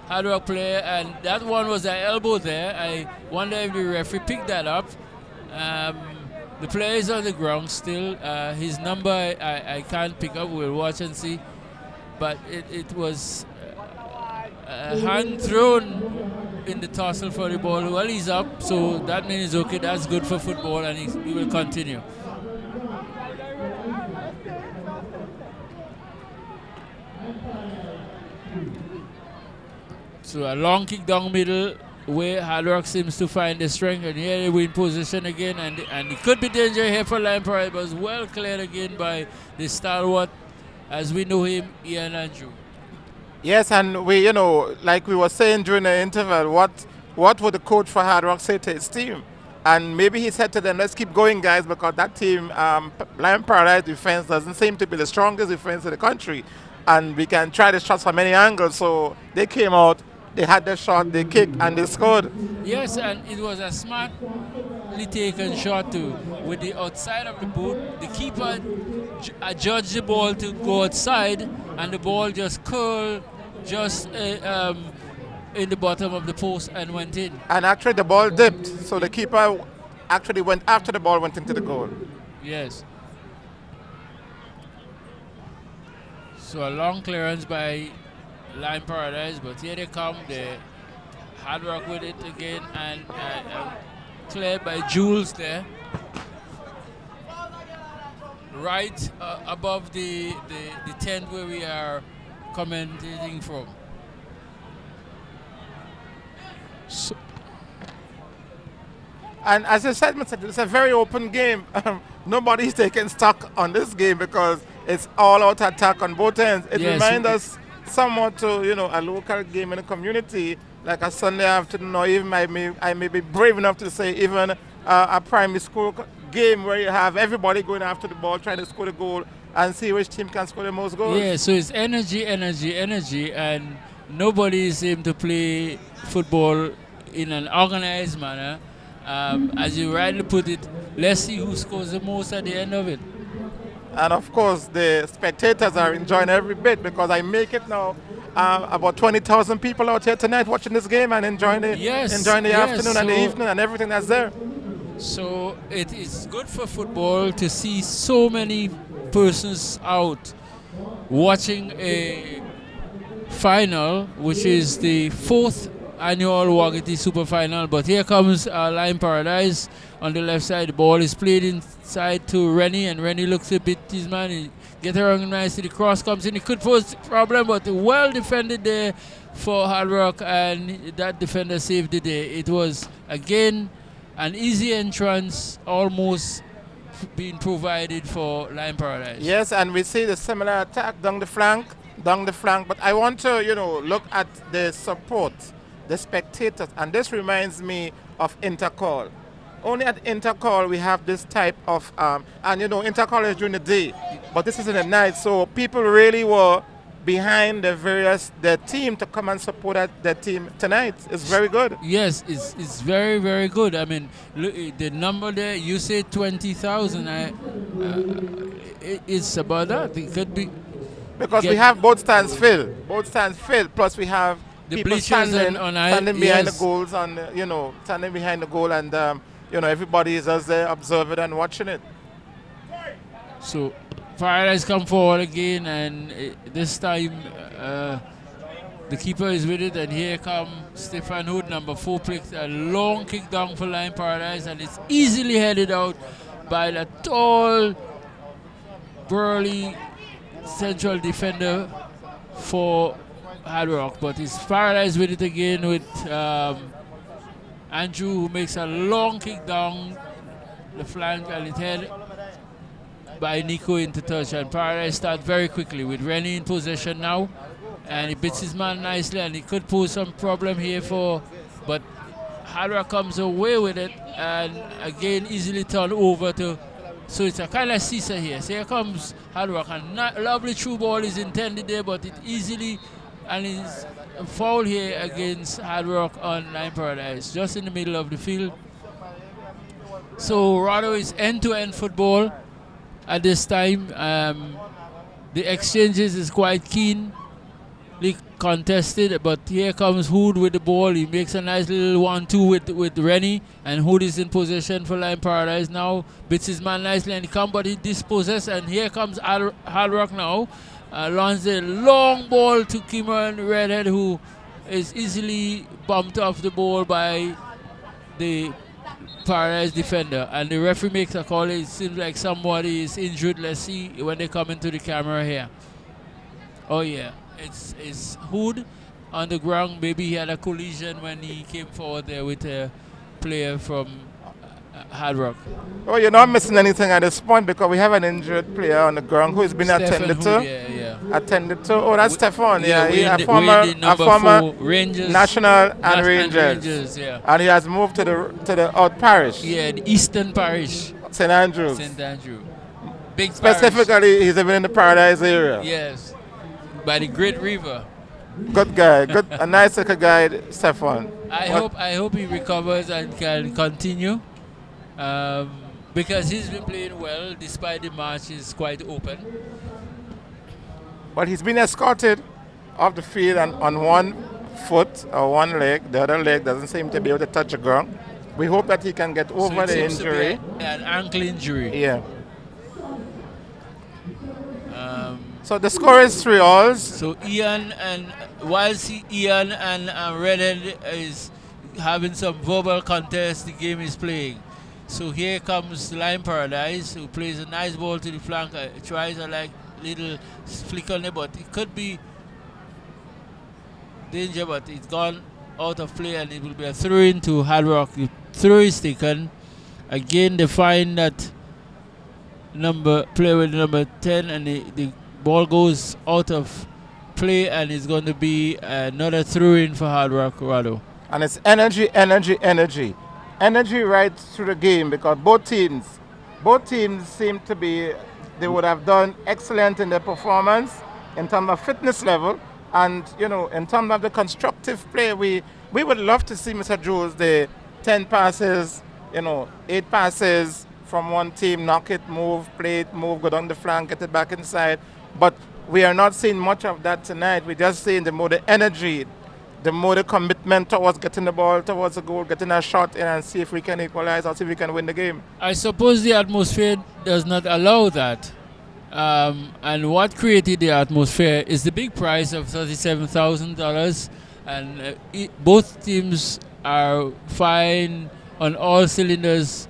Hard Rock player, and that one was an elbow there. I wonder if the referee picked that up. The player is on the ground still. His number I can't pick up. We'll watch and see. But it was a hand thrown in the tussle for the ball. Well, he's up, so that means okay. That's good for football, and he will continue. So a long kick down middle, where Hard Rock seems to find the strength, and here they win position again, and it could be danger here for Lion Paradise, but was well cleared again by the stalwart, as we know him, Ian Andrew. Yes, and we, like we were saying during the interval, what would the coach for Hard Rock say to his team? And maybe he said to them, let's keep going, guys, because that team, Lion Paradise defense doesn't seem to be the strongest defense in the country, and we can try the shots from many angles. So they came out, they had their shot, they kicked, and they scored. Yes, and it was a smartly taken shot too. With the outside of the boot, the keeper judged the ball to go outside, and the ball just curled just in the bottom of the post and went in. And actually the ball dipped, so the keeper actually went after the ball went into the goal. Yes. So a long clearance by Lion Paradise, but here they come. They Hard Rock with it again, and cleared by Jules there. right above the tent where we are commentating from. So, and as I said, Mr. It's a very open game. Nobody's taking stock on this game because it's all out attack on both ends. It Yes. reminds us somewhat to, you know, a local game in the community, like a Sunday afternoon, or even I may be brave enough to say even a primary school game where you have everybody going after the ball, trying to score the goal and see which team can score the most goals. Yeah, so it's energy, and nobody is able to play football in an organized manner. As you rightly put it, let's see who scores the most at the end of it. And of course, the spectators are enjoying every bit because I make it now about 20,000 people out here tonight watching this game and enjoying the afternoon and the evening and everything that's there. So it is good for football to see so many persons out watching a final, which is the 4th annual WaggyT Super Final. But here comes Lime Paradise on the left side. The ball is played inside to Rennie, and Rennie looks a bit his man. He get around nicely. The cross comes in. It could pose problem, but well defended there for Hard Rock, and that defender saved the day. It was again an easy entrance, almost being provided for Lime Paradise. Yes, and we see the similar attack down the flank. But I want to, you know, look at the support, the spectators, and this reminds me of Intercall. Only at Intercall we have this type of, and you know, Intercall is during the day, but this is in the night, so people really were behind the team to come and support the team tonight. It's very good. Yes, it's very, very good. I mean, look, the number there, you say 20,000. It's about that. It could be. Because we have both stands filled, plus we have the people standing behind the goals, and standing behind the goal, and everybody is just there observing and watching it. So Paradise come forward again, and this time the keeper is with it, and here come Stefan Hood, number 4, picks a long kick down for Lime Paradise, and it's easily headed out by the tall, burly central defender for Hard Rock. But it's Paradise with it again with Andrew, who makes a long kick down the flank, and it head by Nico into touch, and Paradise start very quickly with Rennie in possession now, and he beats his man nicely, and he could pose some problem here but Hard Rock comes away with it, and again easily turned over to, so it's a kind of seesaw here. So here comes Hard Rock, and lovely through ball is intended there, but it easily, and it's a foul here against Hard Rock on Lime Paradise, just in the middle of the field. So Rado is end-to-end football at this time. The exchanges is quite keenly contested, but here comes Hood with the ball. He makes a nice little 1-2 with Rennie, and Hood is in possession for Lime Paradise now. Beats his man nicely, and he comes, but he dispossessed, and here comes Hard Rock now. Launches a long ball to Cameron Redhead, who is easily bumped off the ball by the Paradise defender, and the referee makes a call. It seems like somebody is injured. Let's see when they come into the camera here. Oh yeah, it's Hood on the ground. Maybe he had a collision when he came forward there with a player from Hard Rock. Oh, you're not missing anything at this point because we have an injured player on the ground who has been attended to. Attended to. Oh, that's Stefan. A former Rangers, National and Rangers. And he has moved to the out parish. Yeah, the Eastern Parish. St. Andrews. St. Andrew. Big Specifically, parish. he's living in the Paradise area. Yes, by the Great River. Good guy. A nice little guy, Stefan. I hope he recovers and can continue. Because he's been playing well despite the match is quite open. But he's been escorted off the field and on one foot or one leg. The other leg doesn't seem to be able to touch the ground. We hope that he can get over the injury. An ankle injury. Yeah. So the score is 3-all. So Ian and Redhead is having some verbal contest, the game is playing. So here comes Lime Paradise, who plays a nice ball to the flank. Tries a like little flick on it, but it could be danger, but it's gone out of play, and it will be a throw-in to Hard Rock. The throw is taken. Again, they find that play with number 10, and the ball goes out of play, and it's going to be another throw-in for Hard Rock Rado. And it's energy, energy, energy. Energy right through the game, because both teams seem to be, they would have done excellent in their performance in terms of fitness level, and in terms of the constructive play. We would love to see Mr. Jules the 10 passes, 8 passes from one team, knock it, move, play it, move, go down the flank, get it back inside. But we are not seeing much of that tonight. We're just seeing the more the energy, the more the commitment towards getting the ball towards the goal, getting a shot in, and see if we can equalize or see if we can win the game. I suppose the atmosphere does not allow that. And what created the atmosphere is the big prize of $37,000. And both teams are fine on all cylinders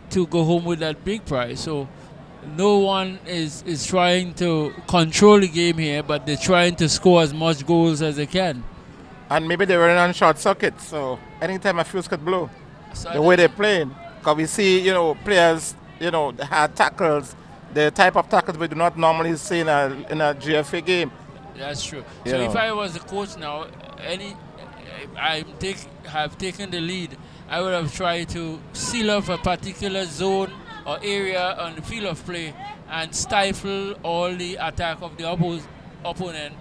to go home with that big prize. So no one is trying to control the game here, but they're trying to score as much goals as they can. And maybe they're running on short circuit, so anytime a fuse could blow. The way they're playing. Because we see, players, the hard tackles, the type of tackles we do not normally see in a GFA game. That's true. So if I was the coach now, have taken the lead, I would have tried to seal off a particular zone or area on the field of play and stifle all the attack of the opponent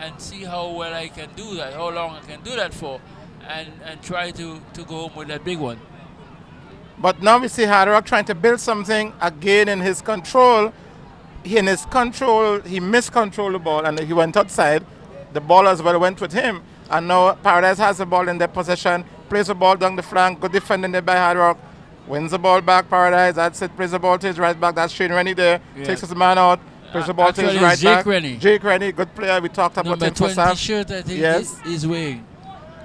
and see how well I can do that, how long I can do that for, and try to go home with that big one. But now we see Hard Rock trying to build something again in his control. He miscontrolled the ball and he went outside. The ball as well went with him. And now Paradise has the ball in their possession, plays the ball down the flank, good defending there by Hard Rock, wins the ball back, Paradise, that's it, plays the ball to his right back, that's Shane Rennie there, takes his man out, plays the ball to his right back. Jake Rennie, good player, we talked about him for some. Shirt, I think he's wearing.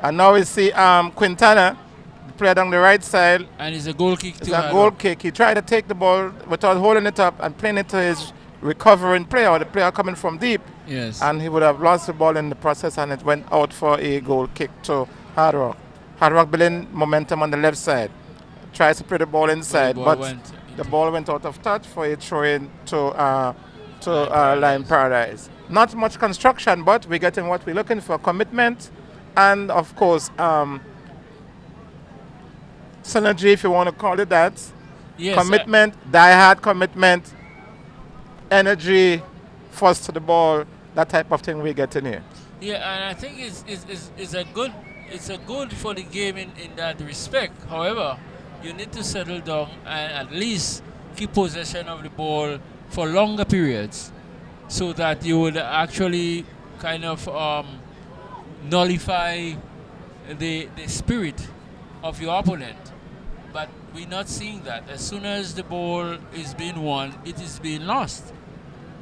And now we see Quintana, the player down the right side. And it's a goal kick It's a goal kick. He tried to take the ball without holding it up and playing it to his recovering player, or the player coming from deep. Yes. And he would have lost the ball in the process, and it went out for a goal kick to Hard Rock. Hard Rock building momentum on the left side. Tries to play the ball inside, but the ball went out of touch for a throw-in to Lime Paradise. Not much construction, but we're getting what we're looking for: commitment, and of course, synergy, if you want to call it that. Yes, commitment, die-hard commitment, energy, first to the ball, that type of thing we're getting here. Yeah, and I think it's a good for the game in that respect. However, you need to settle down and at least keep possession of the ball for longer periods, so that you would actually kind of nullify the spirit of your opponent. But we're not seeing that. As soon as the ball is being won, it is being lost.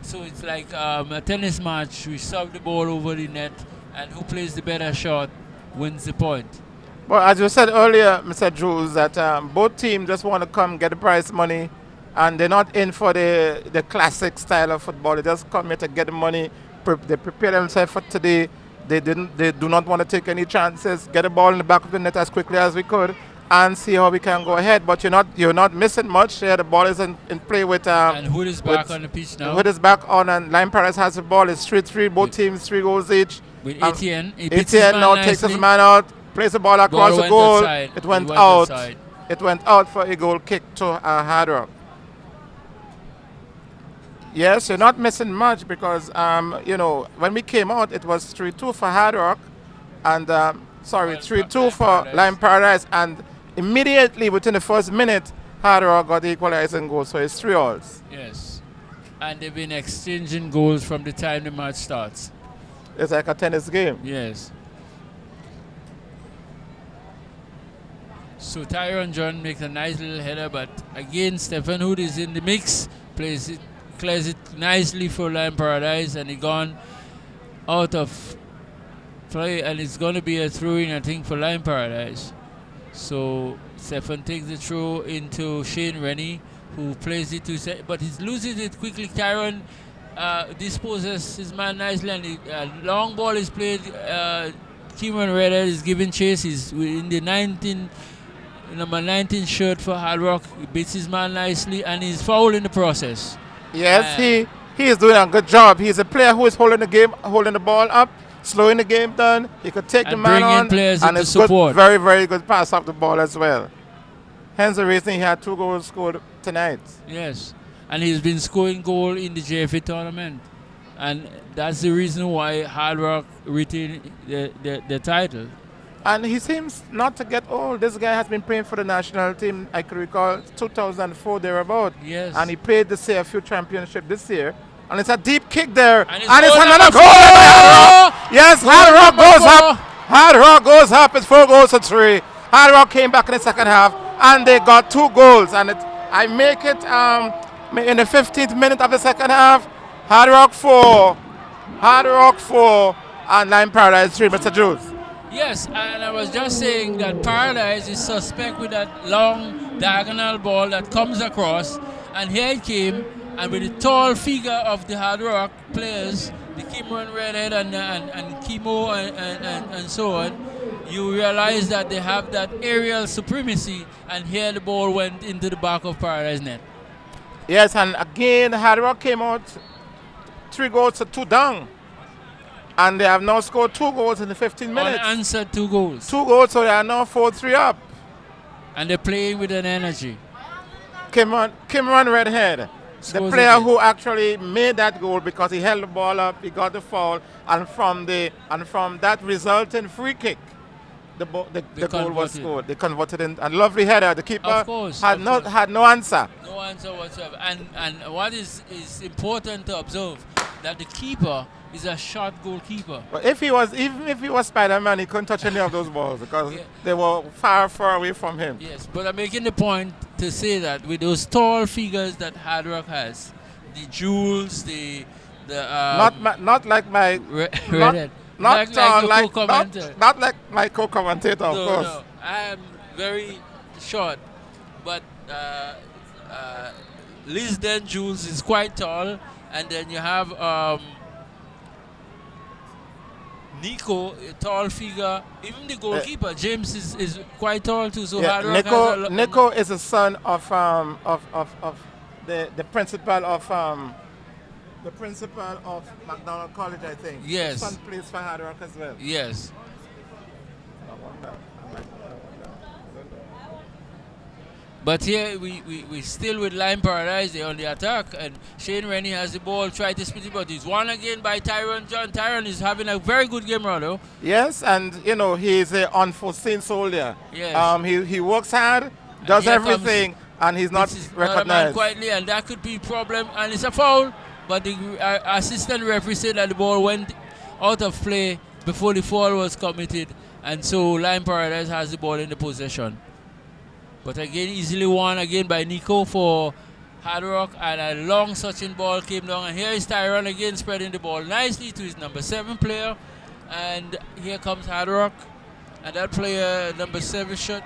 So it's like a tennis match. We serve the ball over the net, and who plays the better shot wins the point. Well, as you said earlier, Mr. Jules, that both teams just want to come get the prize money, and they're not in for the classic style of football. They just come here to get the money. They prepare themselves for today. They do not want to take any chances. Get the ball in the back of the net as quickly as we could, and see how we can go ahead. But you're not missing much. Yeah, the ball is in play with and Hood is back on the pitch now. Hood is back on, and Lime Paradise has the ball. It's 3-3. Both teams 3 goals each. With Etienne, Etienne now takes his man out, plays the ball across the goal. It went out. It went out for a goal kick to Hard Rock. Yes, you're not missing much, because when we came out, it was 3-2 for Hard Rock, and 3-2 for Lime Paradise, and immediately within the first minute, Hard Rock got the equalizing goal, so it's 3-3. Yes, and they've been exchanging goals from the time the match starts. It's like a tennis game. Yes. So Tyron John makes a nice little header, but again, Stephen Hood is in the mix, clears it nicely for Lime Paradise, and he gone out of play, and it's going to be a throw-in, I think, for Lime Paradise. So Stefan takes the throw into Shane Rennie, who plays it to but he loses it quickly. Tyron disposes his man nicely, and the long ball is played. Cameron Redhead is giving chase. He's in the number 19 shirt for Hard Rock. He beats his man nicely, and he's fouled in the process. Yes, he is doing a good job. He's a player who is holding the ball up, slowing the game down. He could take the man on, and it's good, very, very good pass off the ball as well. Hence the reason he had 2 goals scored tonight. Yes, and he's been scoring goal in the JFA tournament, and that's the reason why Hard Rock retained the title. And he seems not to get old. This guy has been playing for the national team, I can recall, 2004 thereabout. Yes. And he played the CFU championship this year. And it's a deep kick there. And it's another goal! Yes, Hard Rock goes up. Hard Rock goes up. It's 4 goals to 3. Hard Rock came back in the second half, and they got 2 goals. And I make it in the 15th minute of the second half. Hard Rock 4, and Lime Paradise 3, Mr. Jules. Yes, and I was just saying that Paradise is suspect with that long diagonal ball that comes across, and here it came, and with the tall figure of the Hard Rock players, the Cameron Redhead and Chemo and so on, you realize that they have that aerial supremacy, and here the ball went into the back of Paradise net. Yes, and again, Hard Rock came out 3 goals to 2 down. And they have now scored 2 goals in the 15 minutes. Unanswered 2 goals. 2 goals, so they are now 4-3 up. And they're playing with an energy. Cameron Redhead, the player who actually made that goal because he held the ball up, he got the foul, and from that resulting free kick, the goal was scored. They converted in a lovely header. The keeper had no answer. No answer whatsoever. And what is important to observe, that the keeper is a shot goalkeeper. But even if he was Spider-Man, he couldn't touch any of those balls because they were far, far away from him. Yes, but I'm making the point to say that with those tall figures that Hard Rock has, the Jules, not like my Redhead. Not like my co-commentator, of course. No, I am very short, but Liz Den Jules is quite tall, and then you have Nico, a tall figure. Even the goalkeeper, James, is quite tall too. So yeah, Nico is a son of the principal of McDonald College, I think. Yes. His son plays for Hard Rock as well. Yes. But here we still with Lime Paradise. They're on the attack, and Shane Rennie has the ball, try to split it, but he's won again by Tyron John. Tyron is having a very good game, Rado. Yes, and he's an unforeseen soldier. Yes. He works hard, does everything, and he's not recognized. Quietly, and that could be a problem, and it's a foul. But the assistant referee said that the ball went out of play before the foul was committed, and so Lime Paradise has the ball in the possession. But again, easily won again by Nico for Hard Rock, and a long Sachin ball came down, and here is Tyron again spreading the ball nicely to his number 7 player, and here comes Hard Rock, and that player, number 7 shot,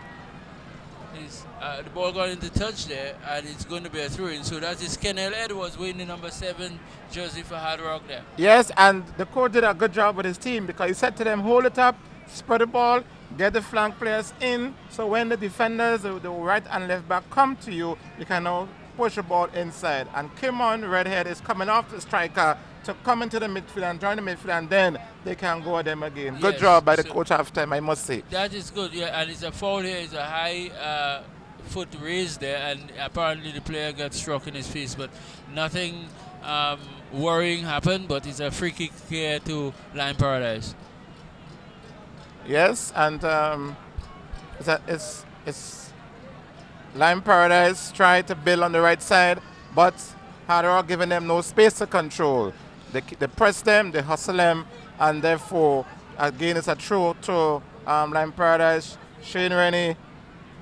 the ball got into touch there, and it's going to be a throw-in. So that is Kennel Edwards wearing the number 7 jersey for Hard Rock there. Yes, and the coach did a good job with his team because he said to them, hold it up, spread the ball, get the flank players in, so when the defenders, the right and left back, come to you, you can now push the ball inside. And Kimon Redhead is coming off the striker to come into the midfield and join the midfield, and then they can go at them again. Yes, good job by the coach half time, I must say. That is good, yeah, and it's a foul here, it's a high foot raised there, and apparently the player got struck in his face, but nothing worrying happened, but it's a free kick here to Lime Paradise. Yes, and it's Lime Paradise trying to build on the right side, but Hard Rock giving them no space to control. They press them, they hustle them, and therefore, again, it's a throw to Lime Paradise. Shane Rennie,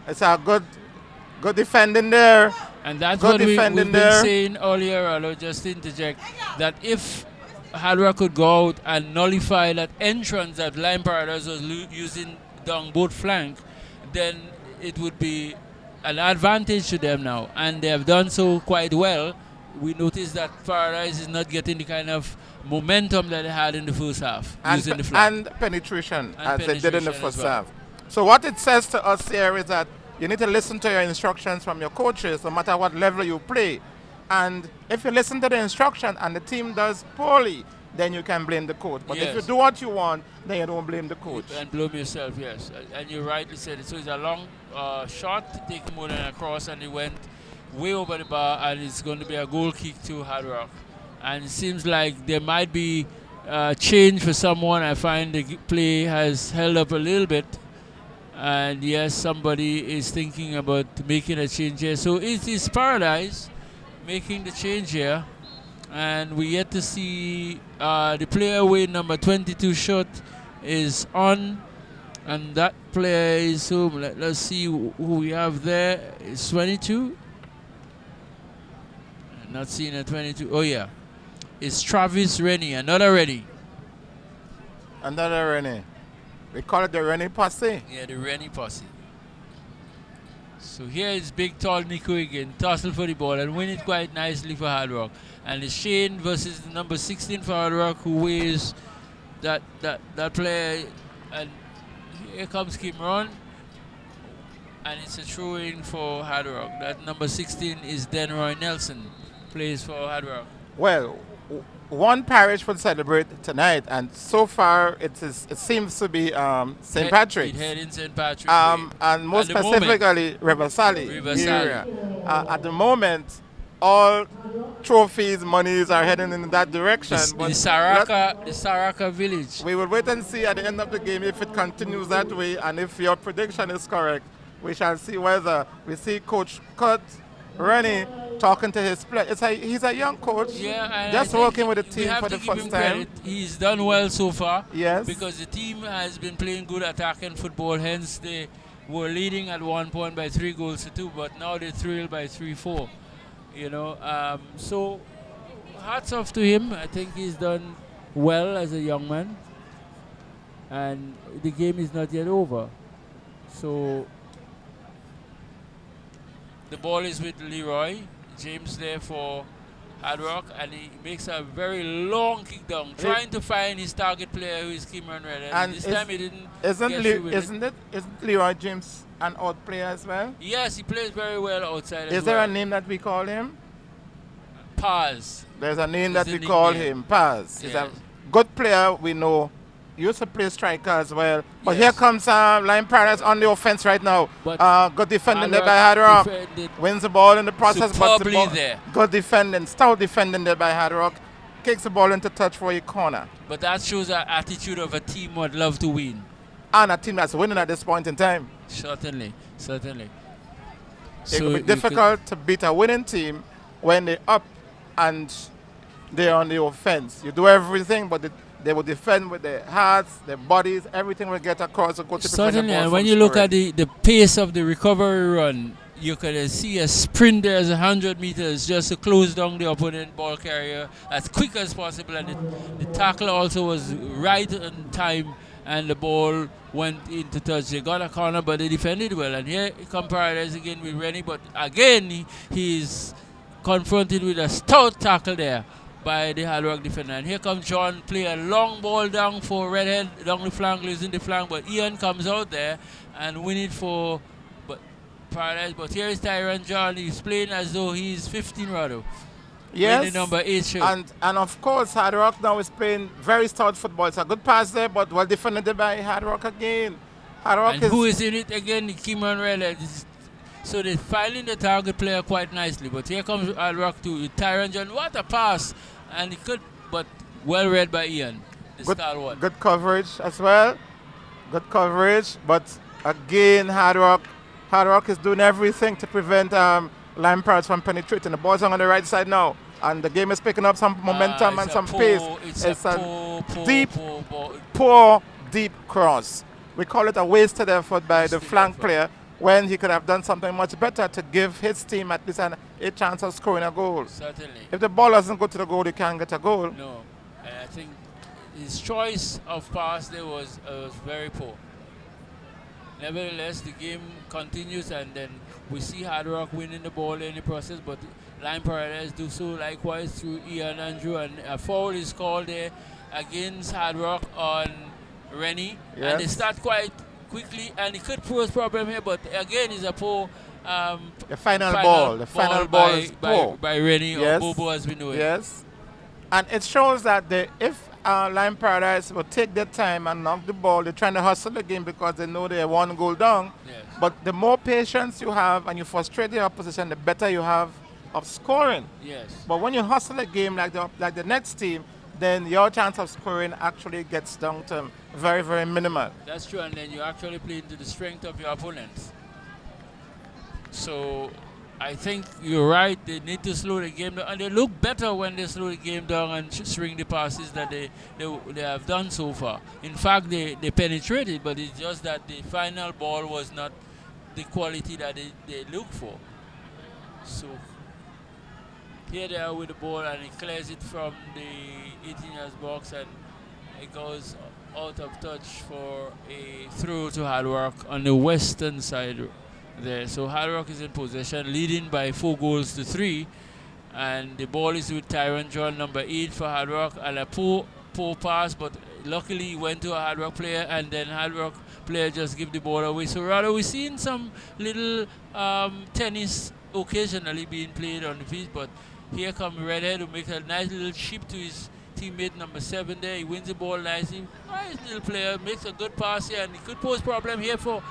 it's a good defending there. And that's what we've been saying earlier, I'll just interject, that if Hard Rock could go out and nullify that entrance that Lime Paradise was using down both flank, then it would be an advantage to them now, and they have done so quite well. We noticed that Paradise is not getting the kind of momentum that they had in the first half, using the flag. And penetration, And as they did in the penetration first as well. half. So what it says to us here is that you need to listen to your instructions from your coaches, no matter what level you play. And if you listen to the instruction and the team does poorly, then you can blame the coach. But if you Yes. do what you want, then you don't blame the coach. And blame yourself, yes. And you rightly said it. So it's a long shot, take more than a cross, and it went way over the bar, and it's going to be a goal kick to Hard Rock. And it seems like there might be change for someone. I find the play has held up a little bit. And yes, somebody is thinking about making a change here. So it is Paradise making the change here. And we yet to see the player with number 22 shot is on, and that player is whom? Let's see who we have there. It's 22. Not seeing a 22. Oh yeah, it's Travis Rennie, another Rennie. Another Rennie. We call it the Rennie posse. Yeah, the Rennie posse. So here is big tall Nico again, tussle for the ball and win it quite nicely for Hard Rock. And it's Shane versus the number 16 for Hard Rock, who weighs that player. And here comes Kimron. And it's a throw-in for Hard Rock. That number 16 is Denroy Nelson, plays for Hard Rock. Well, one parish will celebrate tonight, and so far it seems to be St. Patrick's. It had in St. Patrick's. And more At the specifically, Riverside. Riverside. Area. At the moment, all trophies, monies are heading in that direction. The Saraka village. We will wait and see at the end of the game if it continues that way, and if your prediction is correct, we shall see whether we see Coach Kurt Rennie talking to his players. He's a young coach, yeah, just working with the team for the first time. Credit. He's done well so far. Yes. Because the team has been playing good attacking football, hence they were leading at one point by 3-2, but now they're trailed by 3-4. You know, so hats off to him. I think he's done well as a young man. And the game is not yet over. So the ball is with Leroy. James there for Hard Rock, and he makes a very long kick down, trying to find his target player, who is Kimron Red. And this time he didn't. Isn't Leroy James an out player as well? Yes, he plays very well outside. Is there a name that we call him? Paz. There's a name that we call him, Paz. He's a good player, we know. Used to play striker as well. But here comes Lime Paradise on the offense right now. Good defending there by Hard Rock. Wins the ball in the process. But there. Good defending, stout defending there by Hard Rock. Kicks the ball into touch for a corner. But that shows an attitude of a team who would love to win. And a team that's winning at this point in time. Certainly, certainly. It will be difficult to beat a winning team when they're up and they're on the offense. You do everything, but they will defend with their hearts, their bodies, everything will get across and go to the certainly, and when you look at the pace of the recovery run, you can see a sprint there as 100 meters just to close down the opponent ball carrier as quick as possible, and the tackle also was right on time, and the ball went into touch. They got a corner, but they defended well, and here comes Paradise again with Rennie, but again he's confronted with a stout tackle there by the Hard Rock defender. And here comes John, play a long ball down for Redhead, down the flank, losing the flank, but Ian comes out there and win it for Paradise. But here is Tyron John, he's playing as though he's 15 rather. Yes, the number 8 shirt. And of course Hard Rock now is playing very stout football. It's a good pass there, but well defended by Hard Rock again. Hard Rock and who is in it again? Kimon Redhead. So they're filing the target player quite nicely. But here comes Hard Rock to Tyron John. What a pass! And he could, but well read by Ian, the stalwart. Good coverage as well. Good coverage, but again, Hard Rock is doing everything to prevent Lime Paradise from penetrating. The ball's on the right side now, and the game is picking up some momentum and some pace. It's a poor, deep cross. We call it a wasted effort by the flank player, when he could have done something much better to give his team at least a chance of scoring a goal. Certainly. If the ball doesn't go to the goal, he can't get a goal. No, and I think his choice of pass there was very poor. nevertheless, the game continues, and then we see Hard Rock winning the ball in the process, but Lime Paradise do so likewise through Ian Andrew, and a foul is called there against Hard Rock on Rennie, and they Yes. start quite quickly, and it could pose problem here, but again, it's a poor The final ball. The final ball is poor. by Rennie Yes. or Bobo, as we know it. Yes. And it shows that if Lime Paradise will take their time and knock the ball, they're trying to hustle the game because they know they're 1 goal down. Yes. But the more patience you have and you frustrate the opposition, the better you have of scoring. Yes. But when you hustle a game like the next team, then your chance of scoring actually gets down to very, very minimal. That's true, and then you actually play into the strength of your opponents. So I think you're right. They need to slow the game down, and they look better when they slow the game down and string the passes that they have done so far. In fact, they penetrated, but it's just that the final ball was not the quality that they look for. So here they are with the ball, and he clears it from the 18 yards box, and it goes out of touch for a throw to Hard Rock on the western side there. So Hard Rock is in possession, leading by 4 goals to 3, and the ball is with Tyron John, number 8 for Hard Rock, and a poor pass, but luckily he went to a Hard Rock player, and then Hard Rock player just give the ball away. So rather we're seeing some little tennis occasionally being played on the pitch, but here comes Redhead, who makes a nice little chip to his teammate number 7 there. He wins the ball nicely. Nice little player, makes a good pass here, and it could pose problem here for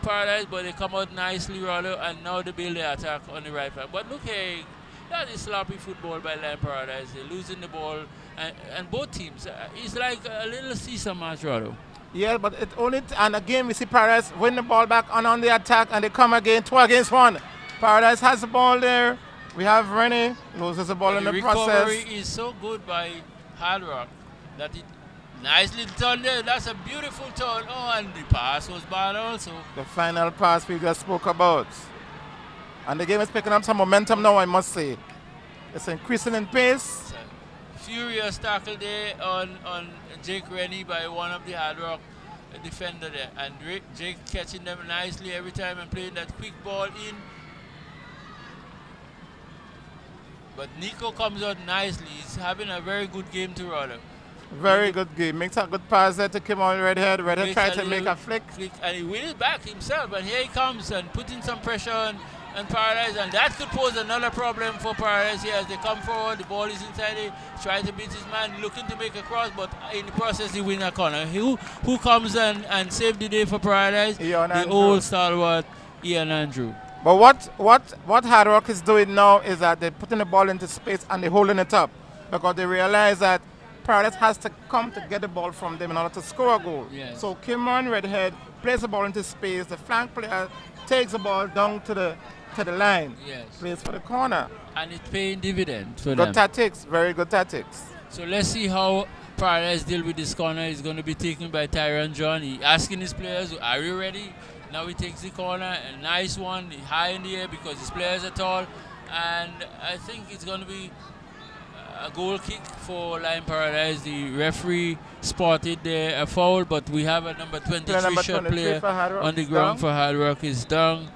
Paradise, but they come out nicely rather, and now they build the attack on the right flank. But look here, that is sloppy football by Lime Paradise. They're losing the ball, and both teams. It's like a little seesaw match rather. Yeah, but it only and again we see Paradise win the ball back on the attack, and they come again 2 against 1. Paradise has the ball there. We have Rennie, loses the ball in the process. The recovery is so good by Hard Rock that it nicely turned there. That's a beautiful turn. Oh, and the pass was bad also. The final pass we just spoke about. And the game is picking up some momentum now, I must say. It's increasing in pace. It's a furious tackle there on Jake Rennie by one of the Hard Rock defender there. And Jake catching them nicely every time and playing that quick ball in. But Nico comes out nicely. He's having a very good game to rather. Very good game. Makes a good pass there to come on Redhead. Redhead tries to make a flick. And he wins it back himself. And here he comes and putting some pressure on Paradise. And that could pose another problem for Paradise here as they come forward. The ball is inside it. Trying to beat his man, looking to make a cross. But in the process, he wins a corner. Who comes and saved the day for Paradise? The old stalwart, Ian Andrew. But what Hard Rock is doing now is that they're putting the ball into space and they're holding it up because they realize that Paradise has to come to get the ball from them in order to score a goal. Yes. So Kimron Redhead plays the ball into space. The flank player takes the ball down to the line. Yes. Plays for the corner. And it's paying dividend for them. Good tactics. Very good tactics. So let's see how Paradise deal with this corner. It's going to be taken by Tyron John. He asking his players, are you ready? Now he takes the corner, a nice one, high in the air because his players are tall. And I think it's going to be a goal kick for Lime Paradise. The referee spotted there a foul, but we have a number 23 shot player on the ground for Hard Rock is down.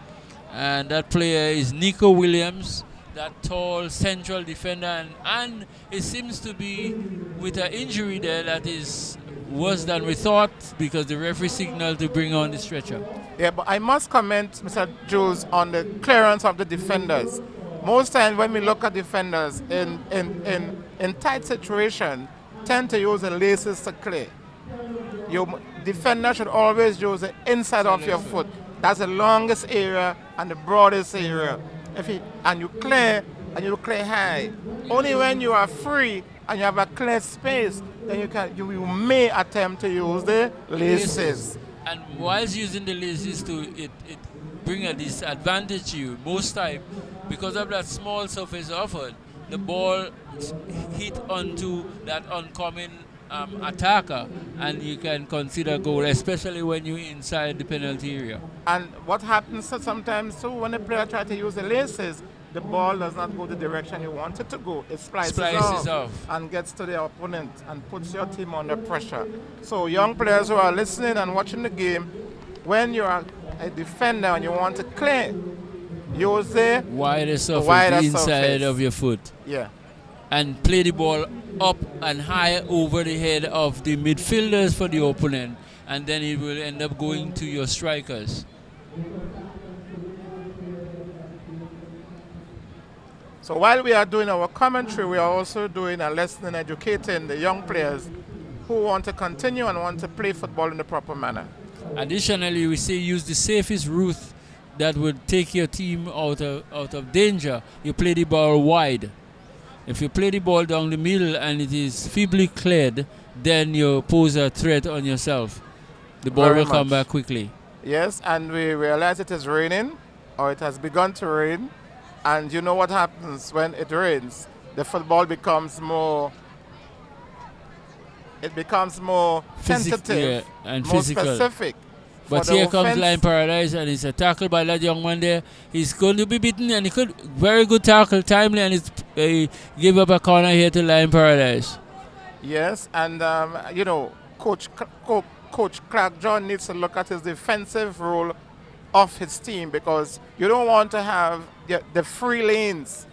And that player is Nico Williams, that tall central defender. And it seems to be with an injury there that is worse than we thought because the referee signaled to bring on the stretcher. Yeah, but I must comment, Mr. Jules, on the clearance of the defenders. Most times when we look at defenders in tight situation, tend to use the laces to clear. Your defender should always use the inside of your foot. That's the longest area and the broadest area. And you clear high. Only when you are free and you have a clear space, then you may attempt to use the laces. And whilst using the laces it bring a disadvantage to you most time because of that small surface offered, the ball hit onto that oncoming attacker and you can consider goal, especially when you're inside the penalty area. And what happens sometimes too when the player tries to use the laces, the ball does not go the direction you want it to go. It splices off and gets to the opponent and puts your team under pressure. So young players who are listening and watching the game, when you're a defender and you want to clear, use the wider surface, wider the inside surface. of your foot. Yeah. And play the ball up and high over the head of the midfielders for the opponent, and then it will end up going to your strikers. So while we are doing our commentary, we are also doing a lesson in educating the young players who want to continue and want to play football in the proper manner. Additionally, we say use the safest route that would take your team out of danger. You play the ball wide. If you play the ball down the middle and it is feebly cleared, then you pose a threat on yourself. The ball will come back quickly. Yes, and we realize it is raining, or it has begun to rain. And you know what happens when it rains? The football becomes more, tentative, and more physical. Specific. But here comes Line Paradise, and it's a tackle by that young man there. He's going to be beaten, and he could very good tackle, timely, and he give up a corner here to Line Paradise. Yes, and you know, Coach Clark John needs to look at his defensive role of his team, because you don't want to have the free lanes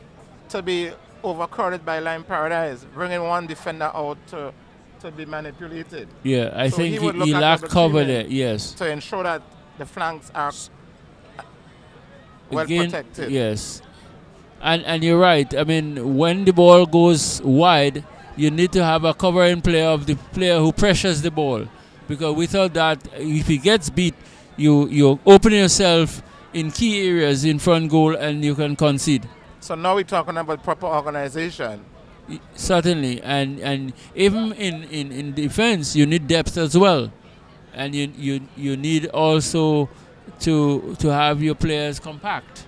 to be overcrowded by Line Paradise, bringing one defender out to be manipulated. Yeah, I so think he lacked cover there, yes. To ensure that the flanks are well protected. Yes. And you're right. I mean, when the ball goes wide, you need to have a covering player of the player who pressures the ball. Because without that, if he gets beat, you open yourself in key areas in front goal and you can concede. So now we're talking about proper organization. Certainly, and even in defense, you need depth as well, and you need also to have your players compact.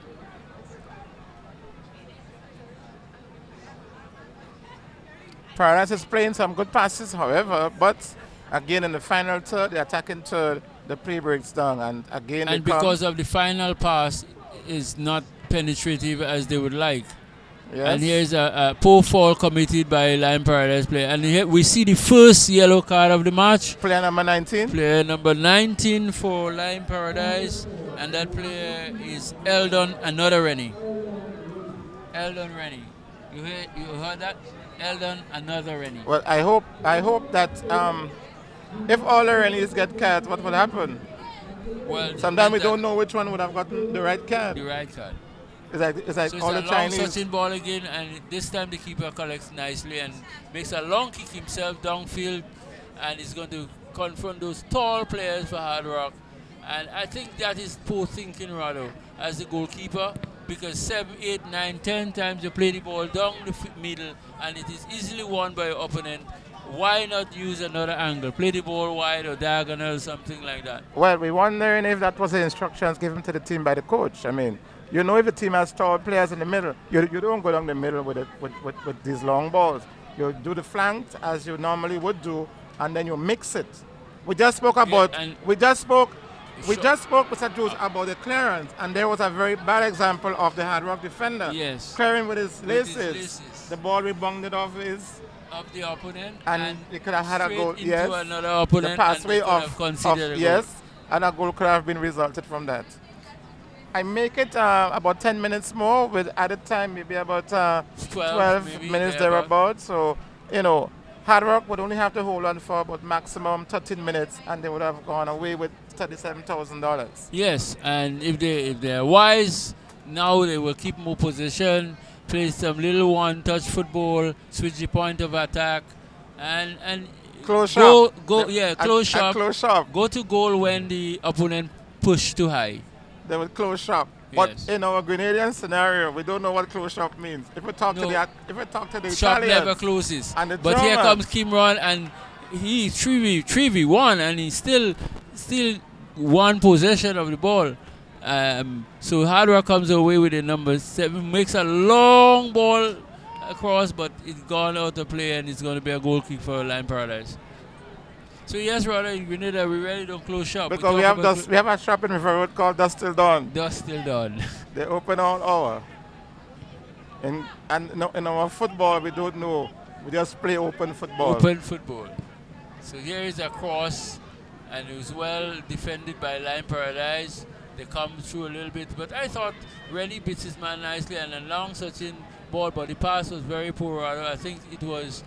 Paradise is playing some good passes, however, but again in the final third, the attacking third, the play breaks down, and again. And because of the final pass is not penetrative as they would like. Yes. And here's a poor foul committed by Line Paradise player. And here we see the first yellow card of the match. Player number 19. Player number 19 for Line Paradise. And that player is Eldon Another-Rennie. Eldon Rennie. You heard that? Eldon Another-Rennie. Well, I hope that if all the Rennies get cards, what would happen? Well, sometimes we don't know which one would have gotten the right card. The right card. It's like so all the Chinese. It's a long ball again, and this time the keeper collects nicely and makes a long kick himself downfield, and he's going to confront those tall players for Hard Rock. And I think that is poor thinking rather as the goalkeeper, because 7, 8, 9, 10 times you play the ball down the middle and it is easily won by your opponent. Why not use another angle? Play the ball wide or diagonal, something like that. Well, we're wondering if that was the instructions given to the team by the coach. I mean, you know, if the team has tall players in the middle, you don't go down the middle with these long balls. You do the flanks as you normally would do, and then you mix it. We just spoke about Mr. Jules, about the clearance, and there was a very bad example of the Hard Rock defender. Yes. Clearing with his laces. The ball rebounded off the opponent, and he could have had a goal. Into yes. Another opponent, the passway of yes, and a goal could have been resulted from that. I make it about 10 minutes more with added time, maybe about 12 minutes thereabouts. So, you know, Hard Rock would only have to hold on for about maximum 13 minutes, and they would have gone away with $37,000. Yes, and if they're wise, now they will keep more possession, play some little one-touch football, switch the point of attack, and close shop. Close shop. Close shop. Go to goal when the opponent push too high. They will close shop. Yes. But in our Grenadian scenario, we don't know what close shop means. If we talk to the shop Italians, never closes. And the but Germans, here comes Kimron, and he 3v1, and he still one possession of the ball. So Hard Rock comes away with the number 7, makes a long ball across, but it's gone out of play, and it's going to be a goal kick for Line Paradise. So yes, rather in Grenada, we really don't close shop. Because we have a shop in River Road called Dust Till Dawn. Dust Till Dawn. They open all hour. And in our football, we don't know. We just play open football. Open football. So here is a cross and it was well defended by Lime Paradise. They come through a little bit, but I thought Rennie beats his man nicely, and a long touching ball, but the pass was very poor. I think it was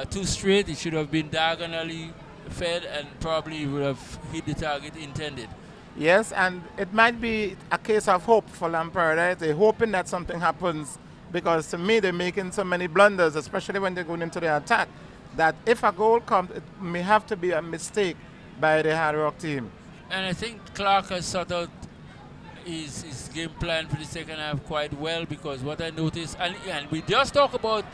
too straight. It should have been diagonally fed, and probably would have hit the target intended. Yes, and it might be a case of hope for Lime Paradise. They're hoping that something happens, because to me they're making so many blunders, especially when they're going into the attack, that if a goal comes, it may have to be a mistake by the Hard Rock team. And I think Clark has sought out his game plan for the second half quite well, because what I noticed, and we just talk about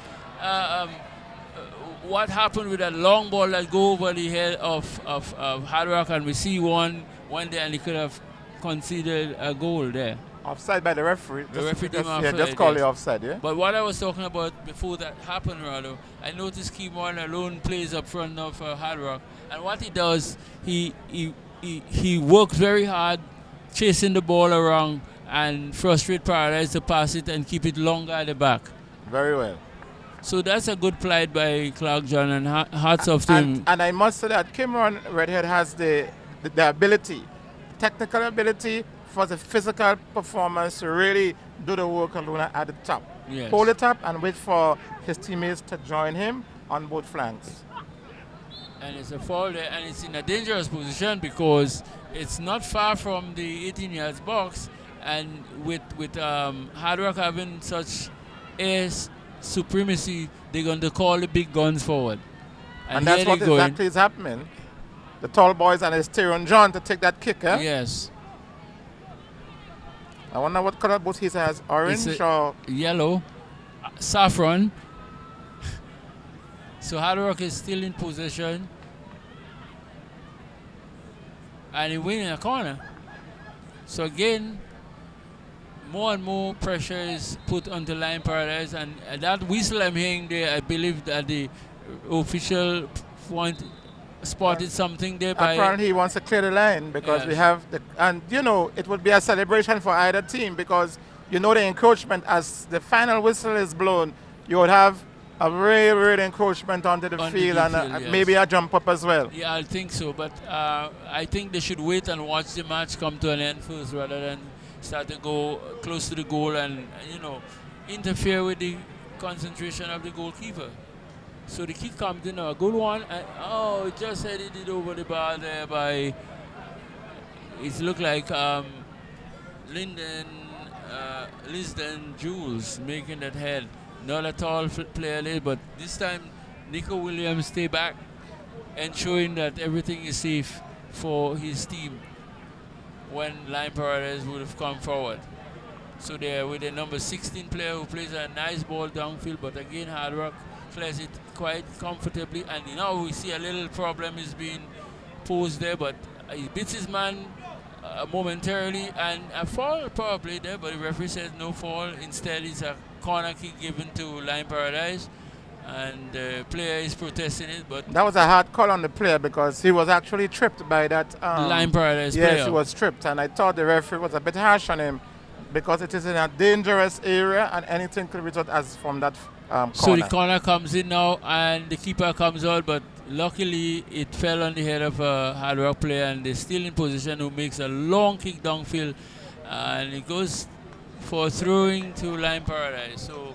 what happened with that long ball that go over the head of Hard Rock, and we see one there, and he could have conceded a goal there. Offside by the referee. The referee didn't yeah, just call it offside, yeah? But what I was talking about before that happened, rather, I noticed Keymore alone plays up front of Hard Rock, and what he does, he works very hard, chasing the ball around and frustrate Paradise to pass it and keep it longer at the back. Very well. So that's a good plight by Clark John, and hats off to him. And I must say that Cameron Redhead has the ability, technical ability, for the physical performance to really do the work alone at the top. Yes. Hold it up and wait for his teammates to join him on both flanks. And it's a foul there, and it's in a dangerous position because it's not far from the 18 yards box, and with Hard Rock having such air supremacy, they're going to call the big guns forward. And that's what exactly is happening. The tall boys and it's Tyrone John to take that kick, eh? Yes. I wonder what color both his has, orange or yellow, saffron. So Hard Rock is still in possession, and he wins in a corner. So again, more and more pressure is put on the Lime Paradise, and that whistle I'm hearing there, I believe that the official spotted something there. Apparently he wants to clear the line, because we have and you know, it would be a celebration for either team, because you know the encroachment, as the final whistle is blown, you would have a real encroachment onto the field, and yes, maybe a jump up as well. Yeah, I think so, but I think they should wait and watch the match come to an end first, rather than start to go close to the goal and, you know, interfere with the concentration of the goalkeeper. So the kick comes in, a good one, and it just headed it over the bar there by, it looked like Lisden Jules making that head. Not a tall player there, but this time Nico Williams stay back, ensuring that everything is safe for his team when Lime Paradise would have come forward. So they're with the number 16 player who plays a nice ball downfield, but again Hard Rock clears it quite comfortably, and now we see a little problem is being posed there, but he beats his man momentarily, and a foul probably there, but the referee says no foul. Instead it's a corner kick given to Lime Paradise, and the player is protesting it, but that was a hard call on the player, because he was actually tripped by that Lime Paradise player. Yes, he was tripped, and I thought the referee was a bit harsh on him, because it is in a dangerous area and anything could result as from that corner. So the corner comes in now and the keeper comes out, but luckily it fell on the head of a Hard Rock player, and they're still in position, who makes a long kick downfield, and it goes for throwing to Lime Paradise. So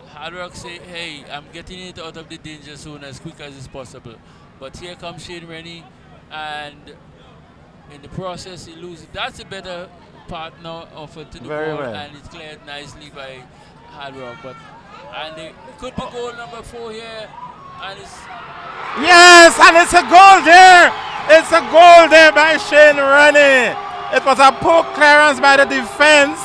Hard Rock say, hey, I'm getting it out of the danger zone as quick as is possible. But here comes Shane Rennie, and in the process he loses. That's a better partner offered to the ball, and it's cleared nicely by Hard Rock. And it could be goal number 4 here, and it's yes, and it's a goal there. It's a goal there by Shane Rennie. It was a poor clearance by the defense.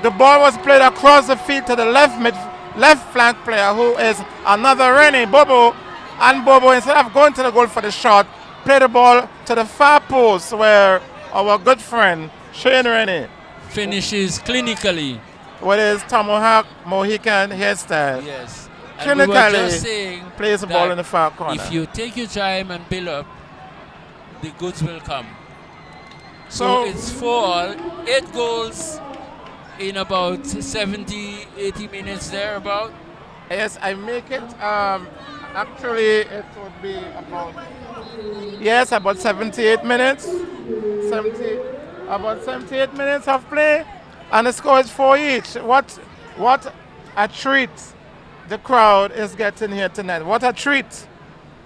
The ball was played across the field to the left flank player, who is another Rennie, Bobo. And Bobo, instead of going to the goal for the shot, played the ball to the far post, where our good friend Shane Rennie finishes clinically with his tomahawk Mohican hairstyle. Yes. Clinically plays the ball in the far corner. If you take your time and build up, the goods will come. So it's 4-all, 8 goals in about 70, 80 minutes thereabout. Yes, I make it Actually, it would be about, yes, about 78 minutes. 70, about 78 minutes of play, and the score is 4 each. What a treat the crowd is getting here tonight. What a treat.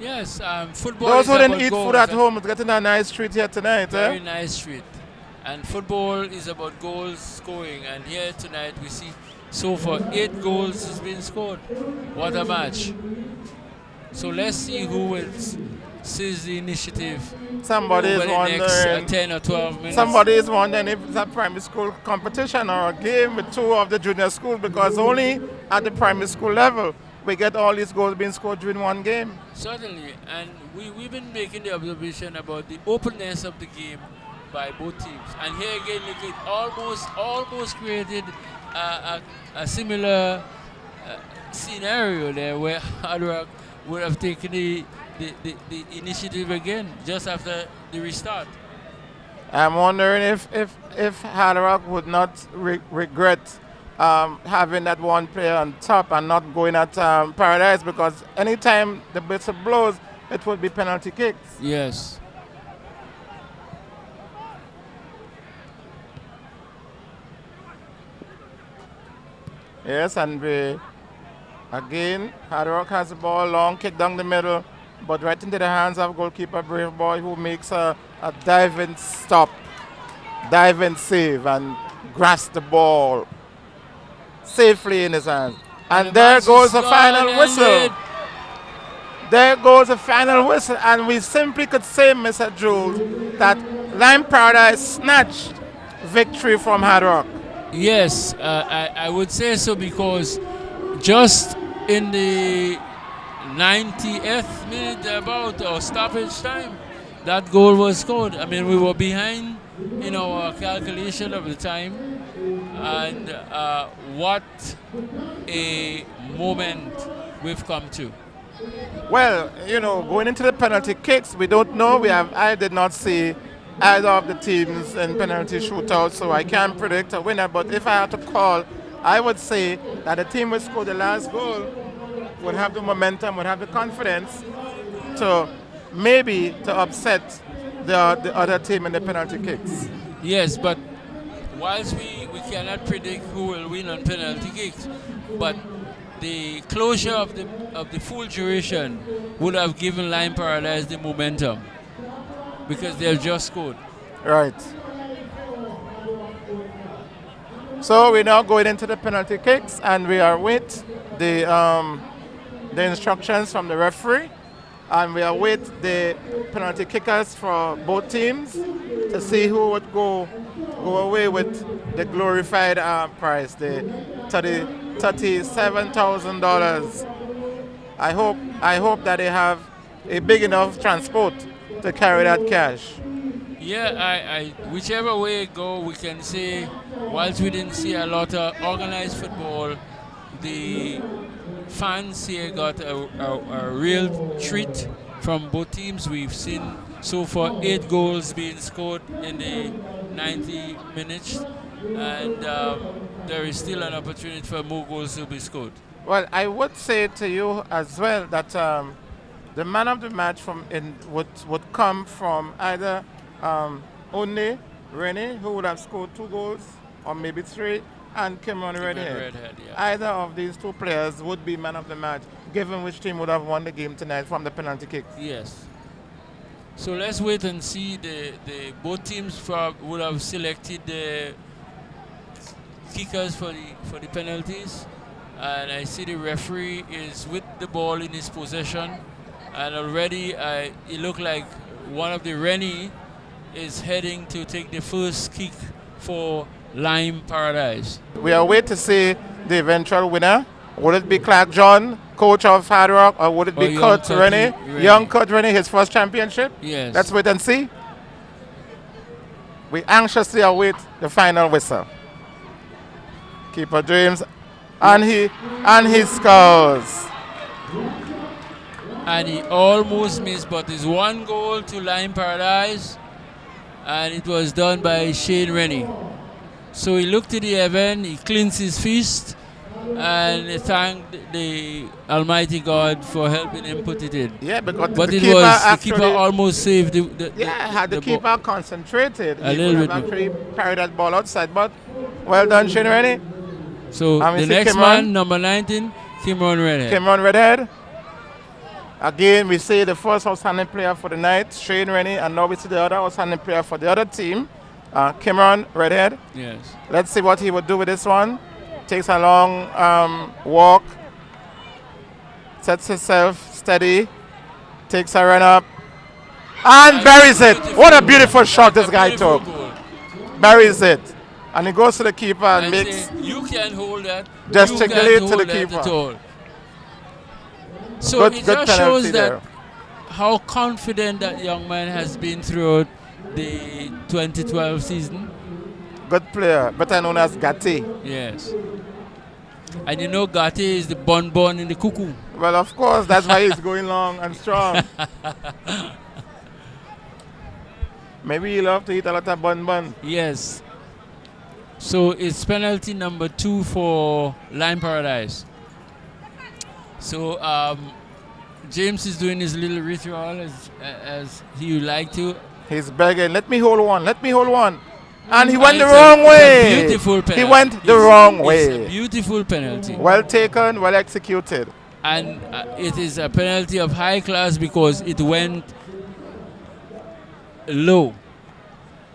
Yes, football Those is who didn't about eat food goals. at home is getting a nice treat here tonight. Very nice treat. And football is about goals scoring. And here tonight we see so far 8 goals has been scored. What a match. So let's see who will seize the initiative Somebody over is the next wondering. 10 or 12 minutes. Somebody is wondering if it's a primary school competition or a game with 2 of the junior schools, because only at the primary school level we get all these goals being scored during one game. Certainly, and we've been making the observation about the openness of the game by both teams. And here again, look at almost created a similar scenario there where Hard Rock would have taken the initiative again just after the restart. I'm wondering if Hard Rock would not regret having that one player on top and not going at Paradise, because anytime the whistle blows, it would be penalty kicks. Yes. Yes, and again, Hard Rock has the ball, long kick down the middle, but right into the hands of goalkeeper Brave Boy, who makes a diving stop, diving save, and grasps the ball safely in his hands. And there goes the final whistle. There goes the final whistle, and we simply could say, Mr. Jules, that Lime Paradise snatched victory from Hard Rock. Yes, I would say so, because just in the 90th minute about, or stoppage time, that goal was scored. I mean, we were behind in our calculation of the time, and what a moment we've come to. Well, you know, going into the penalty kicks, we don't know. I did not see either of the teams in penalty shootouts, so I can't predict a winner. But if I had to call, I would say that the team which scored the last goal would have the momentum, would have the confidence to maybe to upset the other team in the penalty kicks. Yes, but whilst we cannot predict who will win on penalty kicks, but the closure of the full duration would have given Lime Paradise the momentum, because they've just scored. Right. So we're now going into the penalty kicks, and we are with the instructions from the referee, and we are with the penalty kickers for both teams to see who would go away with the glorified prize, the $37,000. I hope that they have a big enough transport to carry that cash. Yeah, whichever way it go, we can say, whilst we didn't see a lot of organized football, the fans here got a real treat from both teams. We've seen so far 8 goals being scored in the 90 minutes, and there is still an opportunity for more goals to be scored. Well, I would say to you as well that the man of the match would come from either only Rennie, who would have scored 2 goals, or maybe 3, and Cameron Redhead. Yeah. Either of these 2 players would be man of the match, given which team would have won the game tonight from the penalty kick. Yes. So let's wait and see. The both teams would have selected the kickers for the penalties, and I see the referee is with the ball in his possession, and already it looked like one of the Rennie is heading to take the first kick for Lime Paradise. We are waiting to see the eventual winner. Would it be Clark John, coach of Hard Rock, or would it be Kurt Rennie? Young Kurt Rennie, his first championship? Yes. Let's wait and see. We anxiously await the final whistle. Keeper dreams, and he scores. And he almost missed, but it's 1 goal to Lime Paradise, and it was done by Shane Rennie. So he looked at the event, he cleansed his fist, and thank the Almighty God for helping him put it in. Yeah, because But the it keeper was the actually, keeper almost saved yeah, had the ball keeper concentrated, a he would little have bit more. actually parried that ball outside. But well done, Shane Rennie. So And we the see next Cameron. man, number 19, Cameron Redhead. Cameron Redhead. Again, we see the first outstanding player for the night, Shane Rennie, and now we see the other outstanding player for the other team, Cameron Redhead. Yes. Let's see what he would do with this one. Takes a long walk, sets himself steady, takes a run up, and buries it. What a beautiful shot this guy took. Buries it. And he goes to the keeper and makes, you can hold that. gesticulate to the At keeper. all. So it good just shows penalty that there. how confident that young man has been throughout the 2012 season. Good player, better known as Gatti. Yes. And you know Gatti is the bonbon in the cuckoo. Well, of course, that's why he's going long and strong. Maybe he love to eat a lot of bun. Yes. So it's penalty number 2 for Lime Paradise. So James is doing his little ritual as he would like to. He's begging, let me hold one, let me hold one. And he went And the it's wrong it's way. a beautiful penalty. He went the wrong It's way. a beautiful penalty. Well taken, well executed. And it is a penalty of high class because it went low.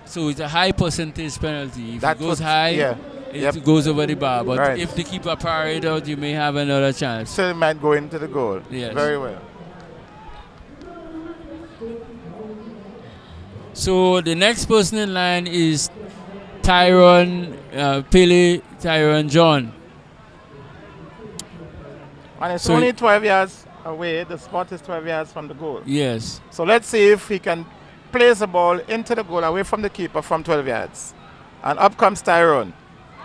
So it's a high percentage penalty. If That it goes was- high, yeah. it Yep. goes over the bar. But Right. if the keeper parry it out, you may have another chance. Still might go into the goal. Yes. Very well. So the next person in line is Tyrone Tyrone John. And it's So only 12 yards away. The spot is 12 yards from the goal. Yes. So let's see if he can place the ball into the goal away from the keeper from 12 yards. And up comes Tyrone.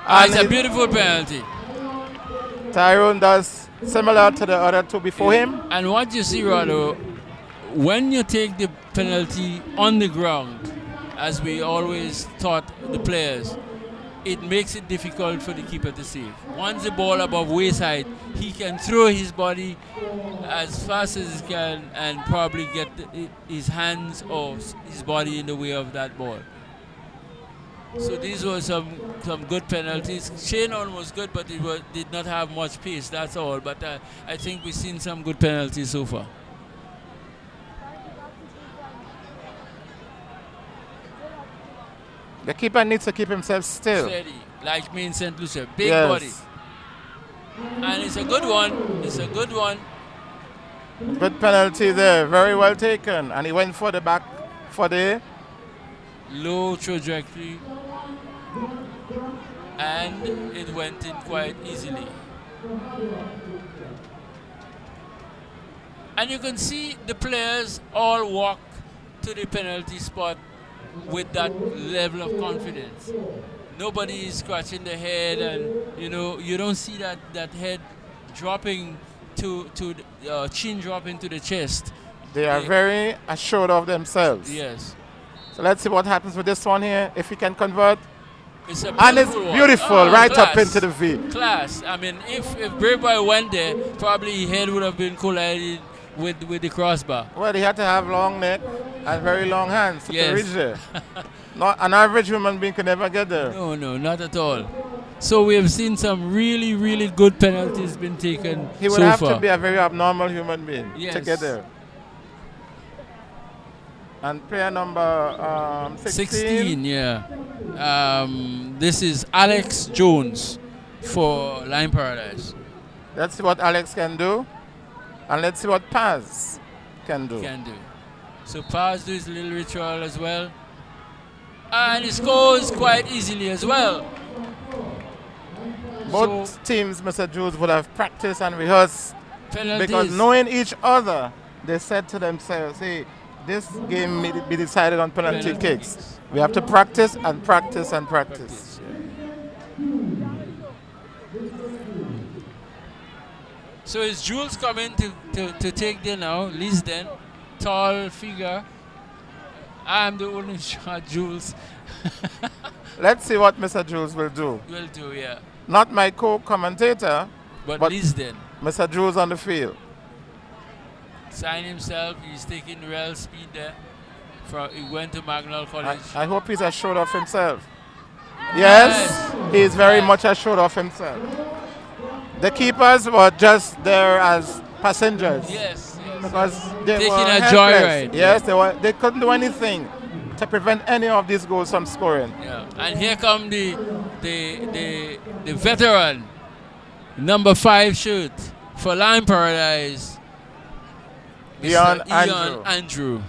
And It's a beautiful penalty. Tyrone does similar to the other two before him. And what you see, Rado, when you take the penalty on the ground, as we always taught the players, it makes it difficult for the keeper to save. Once the ball above waist height, he can throw his body as fast as he can and probably get his hands or his body in the way of that ball. So these were some good penalties. Shane was good, but it did not have much pace, that's all. But I think we've seen some good penalties so far. The keeper needs to keep himself still. Steady, like me in St. Lucia. Big Yes. body. And it's a good one. It's a good one. Good penalty there. Very well taken. And he went for the back for the Low trajectory. And it went in quite easily. And you can see the players all walk to the penalty spot with that level of confidence. Nobody is scratching the head, and you don't see that head dropping to the chin dropping to the chest. They are very assured of themselves. Yes. So let's see what happens with this one here. If he can convert. It's a And it's one. beautiful, Oh, right up class. into the V. Class. I mean, if Brave Boy went there, probably his head would have been collided with the crossbar. Well, he had to have long neck and very long hands to Yes. reach there. Not an average human being could never get there. No, not at all. So we have seen some really, really good penalties been taken He would so have far. to be a very abnormal human being to Yes. get there. And player number 16. 16, yeah. This is Alex Jones for Lime Paradise. Let's see what Alex can do. And let's see what Paz can do. So Paz does his little ritual as well. And he scores quite easily as well. Both teams, Mr. Jules, would have practiced and rehearsed Penalties. because knowing each other, they said to themselves, hey, this game may be decided on penalty kicks. We have to practice and practice and practice. So is Jules coming to take there now? Lisden, tall figure. I'm the only shot, Jules. Let's see what Mr. Jules will do. Will do, yeah. not my co-commentator, But but Lisden. Mr. Drew's on the field. Sign himself. He's taking real speed there. He went to Magnol College. I hope he's assured of himself. Yes, he's very much assured of himself. The keepers were just there as passengers. Yes, yes. Because they Taking were a helpless. joyride. Yes, they couldn't do anything to prevent any of these goals from scoring. Yeah. And here come the veteran, number 5 shoot for Lime Paradise, Ian Ian Andrew.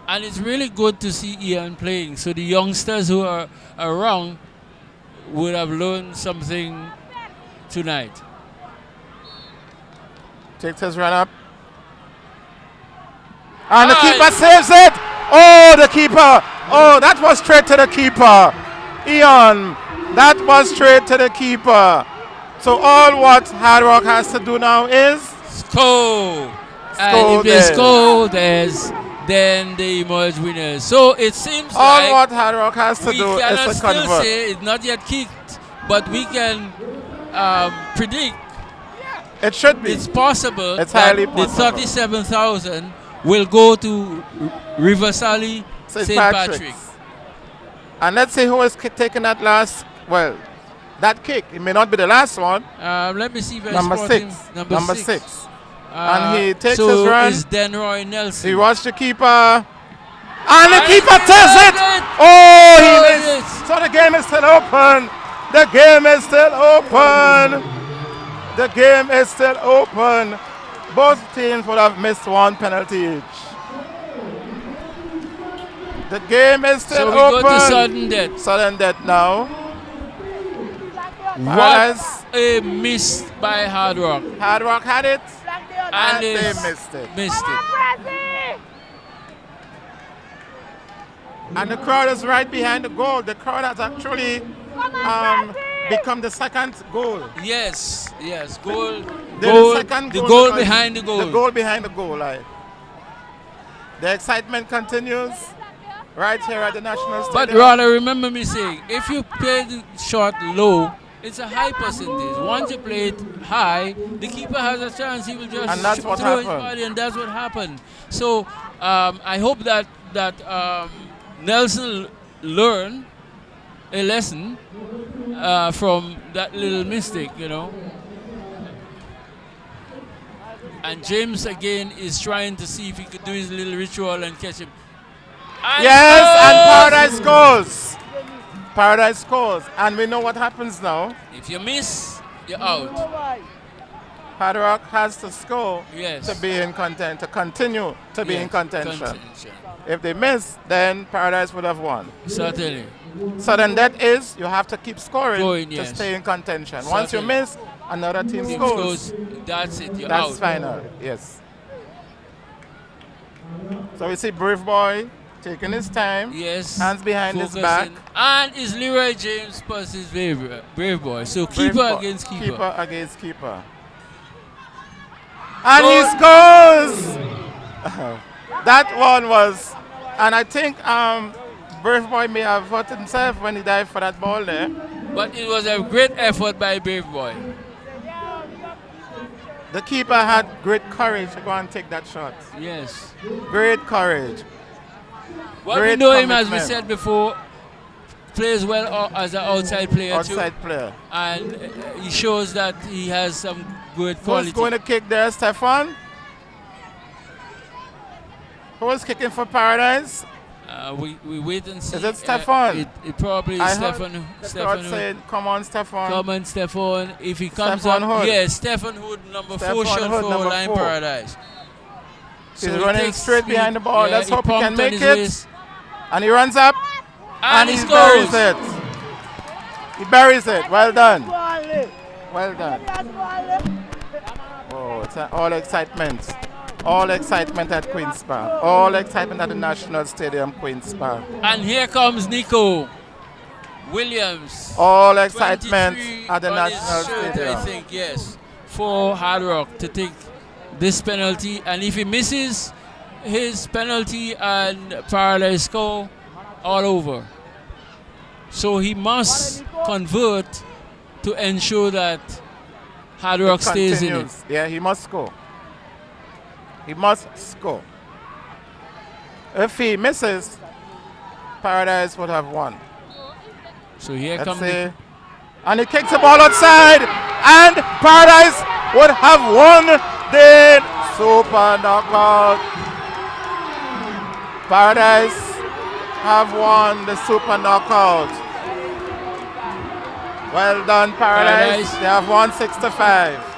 And it's really good to see Ian playing. So the youngsters who are around would have learned something tonight. Takes his run up. And the keeper saves it. Oh, the keeper. Oh, that was straight to the keeper. Ian, that was straight to the keeper. So all what Hard Rock has to do now is score. And if they score, then they emerge winners. So it seems all what Hard Rock has to do is to still convert. Say it's not yet kicked, but we can predict. It should be. It's possible. It's highly possible. The 37,000 will go to Riversally St. Patrick's. And let's see who is taking that last. Well, that kick. It may not be the last one. Let me see if I Number spot 6. him. Number 6. And he takes so his run. Is Denroy Nelson. He watched the keeper. And the keeper takes it. Oh, he missed. So the game is still open. The game is still open. The game is still open. Both teams would have missed one penalty each. The game is still open. So we go to sudden death. Sudden death now. What a miss by Hard Rock. Hard Rock had it. And they missed it. And the crowd is right behind the goal. The crowd has actually become the second goal. Yes, goal. The second goal. The goal behind the goal. The goal behind the goal line. The excitement continues right here at the National Stadium. But rather, remember me saying, if you play the shot low, it's a high percentage. Once you play it high, the keeper has a chance. He will just throw his body, and that's what happened. So I hope that Nelson learned a lesson from that little mistake, you know. And James again is trying to see if he could do his little ritual and catch him. And and Paradise scores. Paradise scores. And we know what happens now. If you miss, you're out. Hard Rock has to score yes. to be in contention, to continue to be in contention. If they miss, then Paradise would have won. Certainly. So then that is, you have to keep scoring to yes. stay in contention. Certainly. Once you miss, another team scores. That's it, you're out. That's final, yes. So we see Brave Boy taking his time. Yes. Hands behind his back. And is Leroy James versus Brave Boy. So keeper against keeper. Keeper against keeper. And he scores! That one was, and I think Brave Boy may have hurt himself when he dived for that ball there. But it was a great effort by Brave Boy. The keeper had great courage to go and take that shot. Yes. Great courage. Well, we know him, as we said before, plays well as an outside player outside player. And he shows that he has some good quality. Who's going to kick there, Stefan? Who is kicking for Paradise? We wait and see. Is it Stefan? It probably is Stefan. Stefan saying, come on, Stefan. Come on, Stefan. If he comes Stefan up, Hood. yes, Stefan Hood, number 4 shot for Lime Paradise. So he's running straight behind the ball. Let's hope he can make it. And he runs up. And he buries it. He buries it. Well done. Well done. Oh, it's all excitement. All excitement at Queen's Park. All excitement at the National Stadium, Queen's Park. And here comes Nico Williams. All excitement at the National Stadium. I think, yes, for Hard Rock to take this penalty. And if he misses his penalty and Paradise score, all over. So he must convert to ensure that Hard Rock stays in it. Yeah, he must score. He must score. If he misses, Paradise would have won. So here Let's comes see. And he kicks the ball outside, and Paradise would have won the Super Knockout. Paradise have won the Super Knockout. Well done, Paradise. They have won 6-5.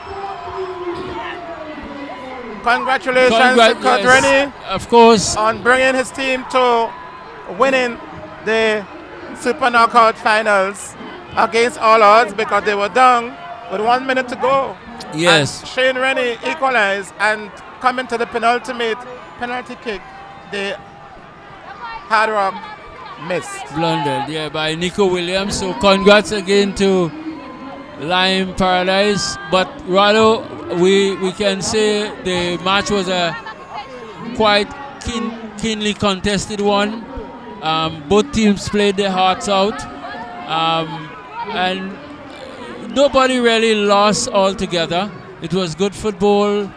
Congratulations to Kurt Rennie, of course, on bringing his team to winning the Super Knockout finals against all odds, because they were down with 1 minute to go. Yes. And Shane Rennie equalized, and coming to the penultimate penalty kick, the Hard Rock missed. Blundered, yeah, by Nico Williams. So congrats again to Lime Paradise. But rather, we can say the match was a quite keenly contested one. Both teams played their hearts out, and nobody really lost altogether. It was good football,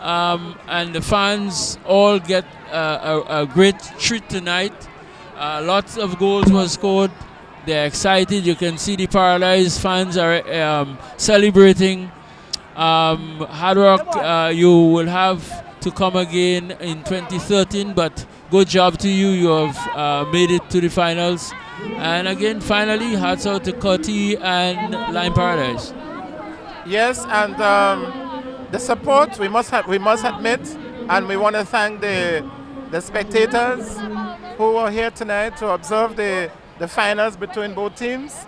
and the fans all get a great treat tonight. Lots of goals were scored. They're excited. You can see the Paradise fans are celebrating. Hard Rock, you will have to come again in 2013, but good job to you. You have made it to the finals. And again, finally, hats out to Cutty and Lime Paradise. Yes, and the support we must admit, and we want to thank the spectators who were here tonight to observe the finals between both teams.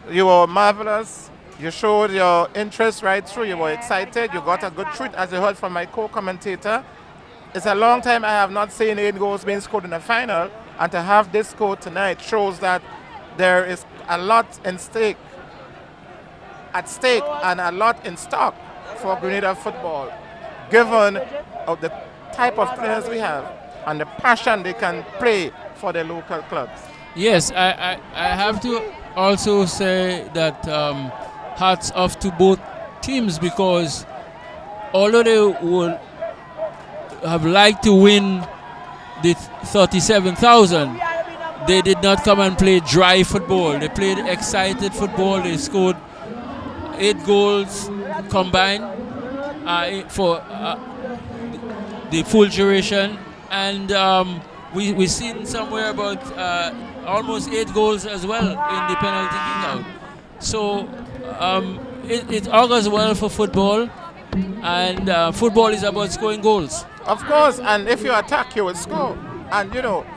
You were marvelous. You showed your interest right through. You were excited. You got a good treat, as you heard from my co-commentator. It's a long time I have not seen 8 goals being scored in a final, and to have this score tonight shows that there is a lot at stake, and a lot in stock for Grenada football, given the type of players we have and the passion they can play for their local clubs. Yes, I have to also say that hats off to both teams, because although they would have liked to win the 37,000, they did not come and play dry football. They played excited football. They scored 8 goals combined for the full duration, and we seen somewhere about almost 8 goals as well in the penalty kick-out. So it augurs well for football, and football is about scoring goals. Of course, and if you attack, you will score. And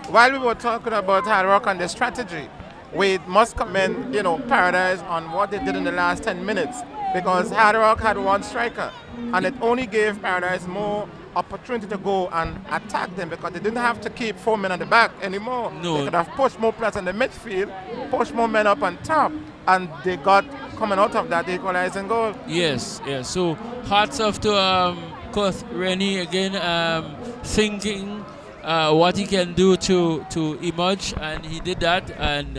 while we were talking about Hard Rock and the strategy, we must commend Paradise on what they did in the last 10 minutes, because Hard Rock had 1 striker, and it only gave Paradise more opportunity to go and attack them, because they didn't have to keep 4 men at the back anymore. No. They could have pushed more players in the midfield, pushed more men up on top, and they got, coming out of that, the equalizing goal. Yes. So hats off to Kurt Rennie again, thinking what he can do to emerge, and he did that, and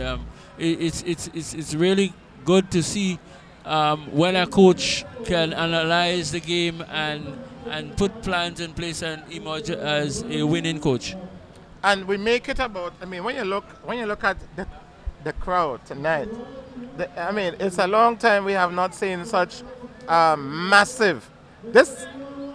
it's really good to see when a coach can analyze the game and put plans in place and emerge as a winning coach. And we make it about, when you look at the crowd tonight, it's a long time we have not seen such massive,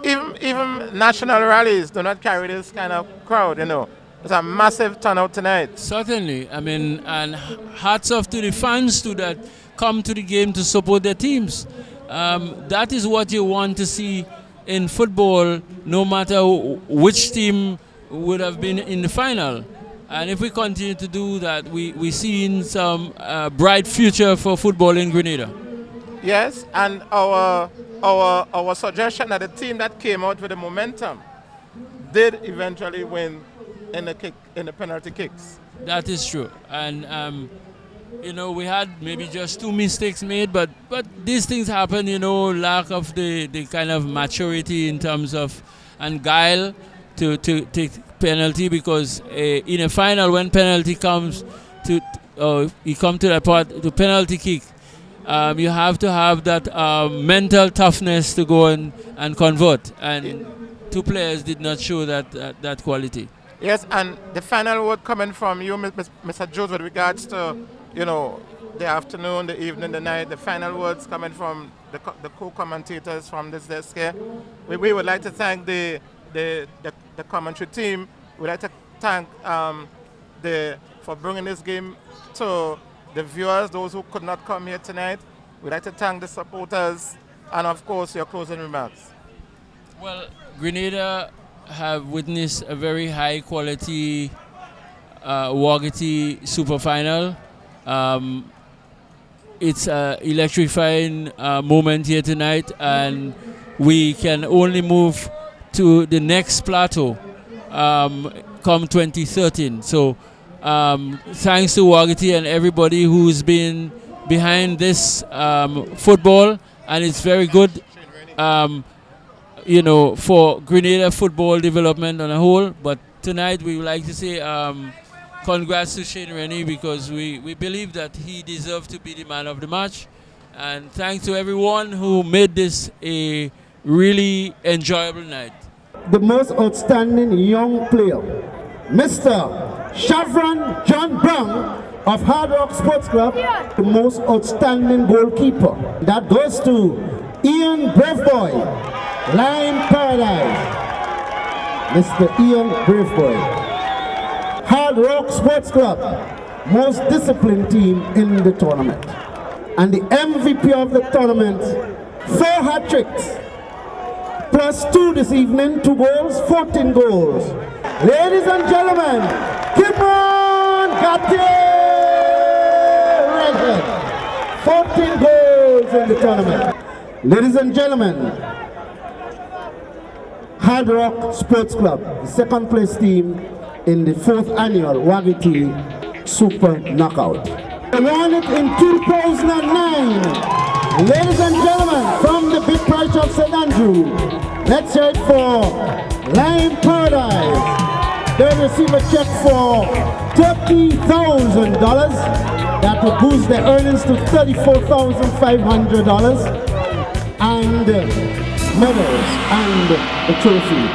even national rallies do not carry this kind of crowd, It's a massive turnout tonight. Certainly, and hats off to the fans too that come to the game to support their teams. That is what you want to see in football, no matter which team would have been in the final. And if we continue to do that, we see some bright future for football in Grenada. Yes, and our suggestion that the team that came out with the momentum did eventually win in the penalty kicks. That is true, and we had maybe just 2 mistakes made, but these things happen. Lack of the kind of maturity in terms of and guile to take penalty, because in a final when penalty comes you come to that part, the penalty kick. You have to have that mental toughness to go and convert. And two players did not show that quality. Yes, and the final word coming from you, Mr. Jones, with regards to, the afternoon, the evening, the night, the final words coming from the co-commentators from this desk here. We would like to thank the commentary team. We'd like to thank for bringing this game to the viewers, those who could not come here tonight. We'd like to thank the supporters and, of course, your closing remarks. Well, Grenada have witnessed a very high quality WaggyT Super Final. It's an electrifying moment here tonight, and we can only move to the next plateau come 2013. So thanks to WaggyT and everybody who's been behind this football, and it's very good for Grenada football development on a whole. But tonight we would like to say congrats to Shane Rennie, because we believe that he deserved to be the man of the match. And thanks to everyone who made this a really enjoyable night. The most outstanding young player, Mr. Chevron John Brown of Hard Rock Sports Club, the most outstanding goalkeeper. That goes to Ian Braveboy, Lime Paradise. Mr. Ian Braveboy. Hard Rock Sports Club, most disciplined team in the tournament. And the MVP of the tournament, 4 hat-tricks, plus 2 this evening, 2 goals, 14 goals. Ladies and gentlemen, Kimon Gautier, 14 goals in the tournament. Ladies and gentlemen, Hard Rock Sports Club, the 2nd place team in the 4th annual WaggyT Super Knockout. They won it in 2009. Ladies and gentlemen, from the big prize of St. Andrew, let's hear it for Lime Paradise. They receive a check for $30,000. That will boost their earnings to $34,500 and medals and the trophy.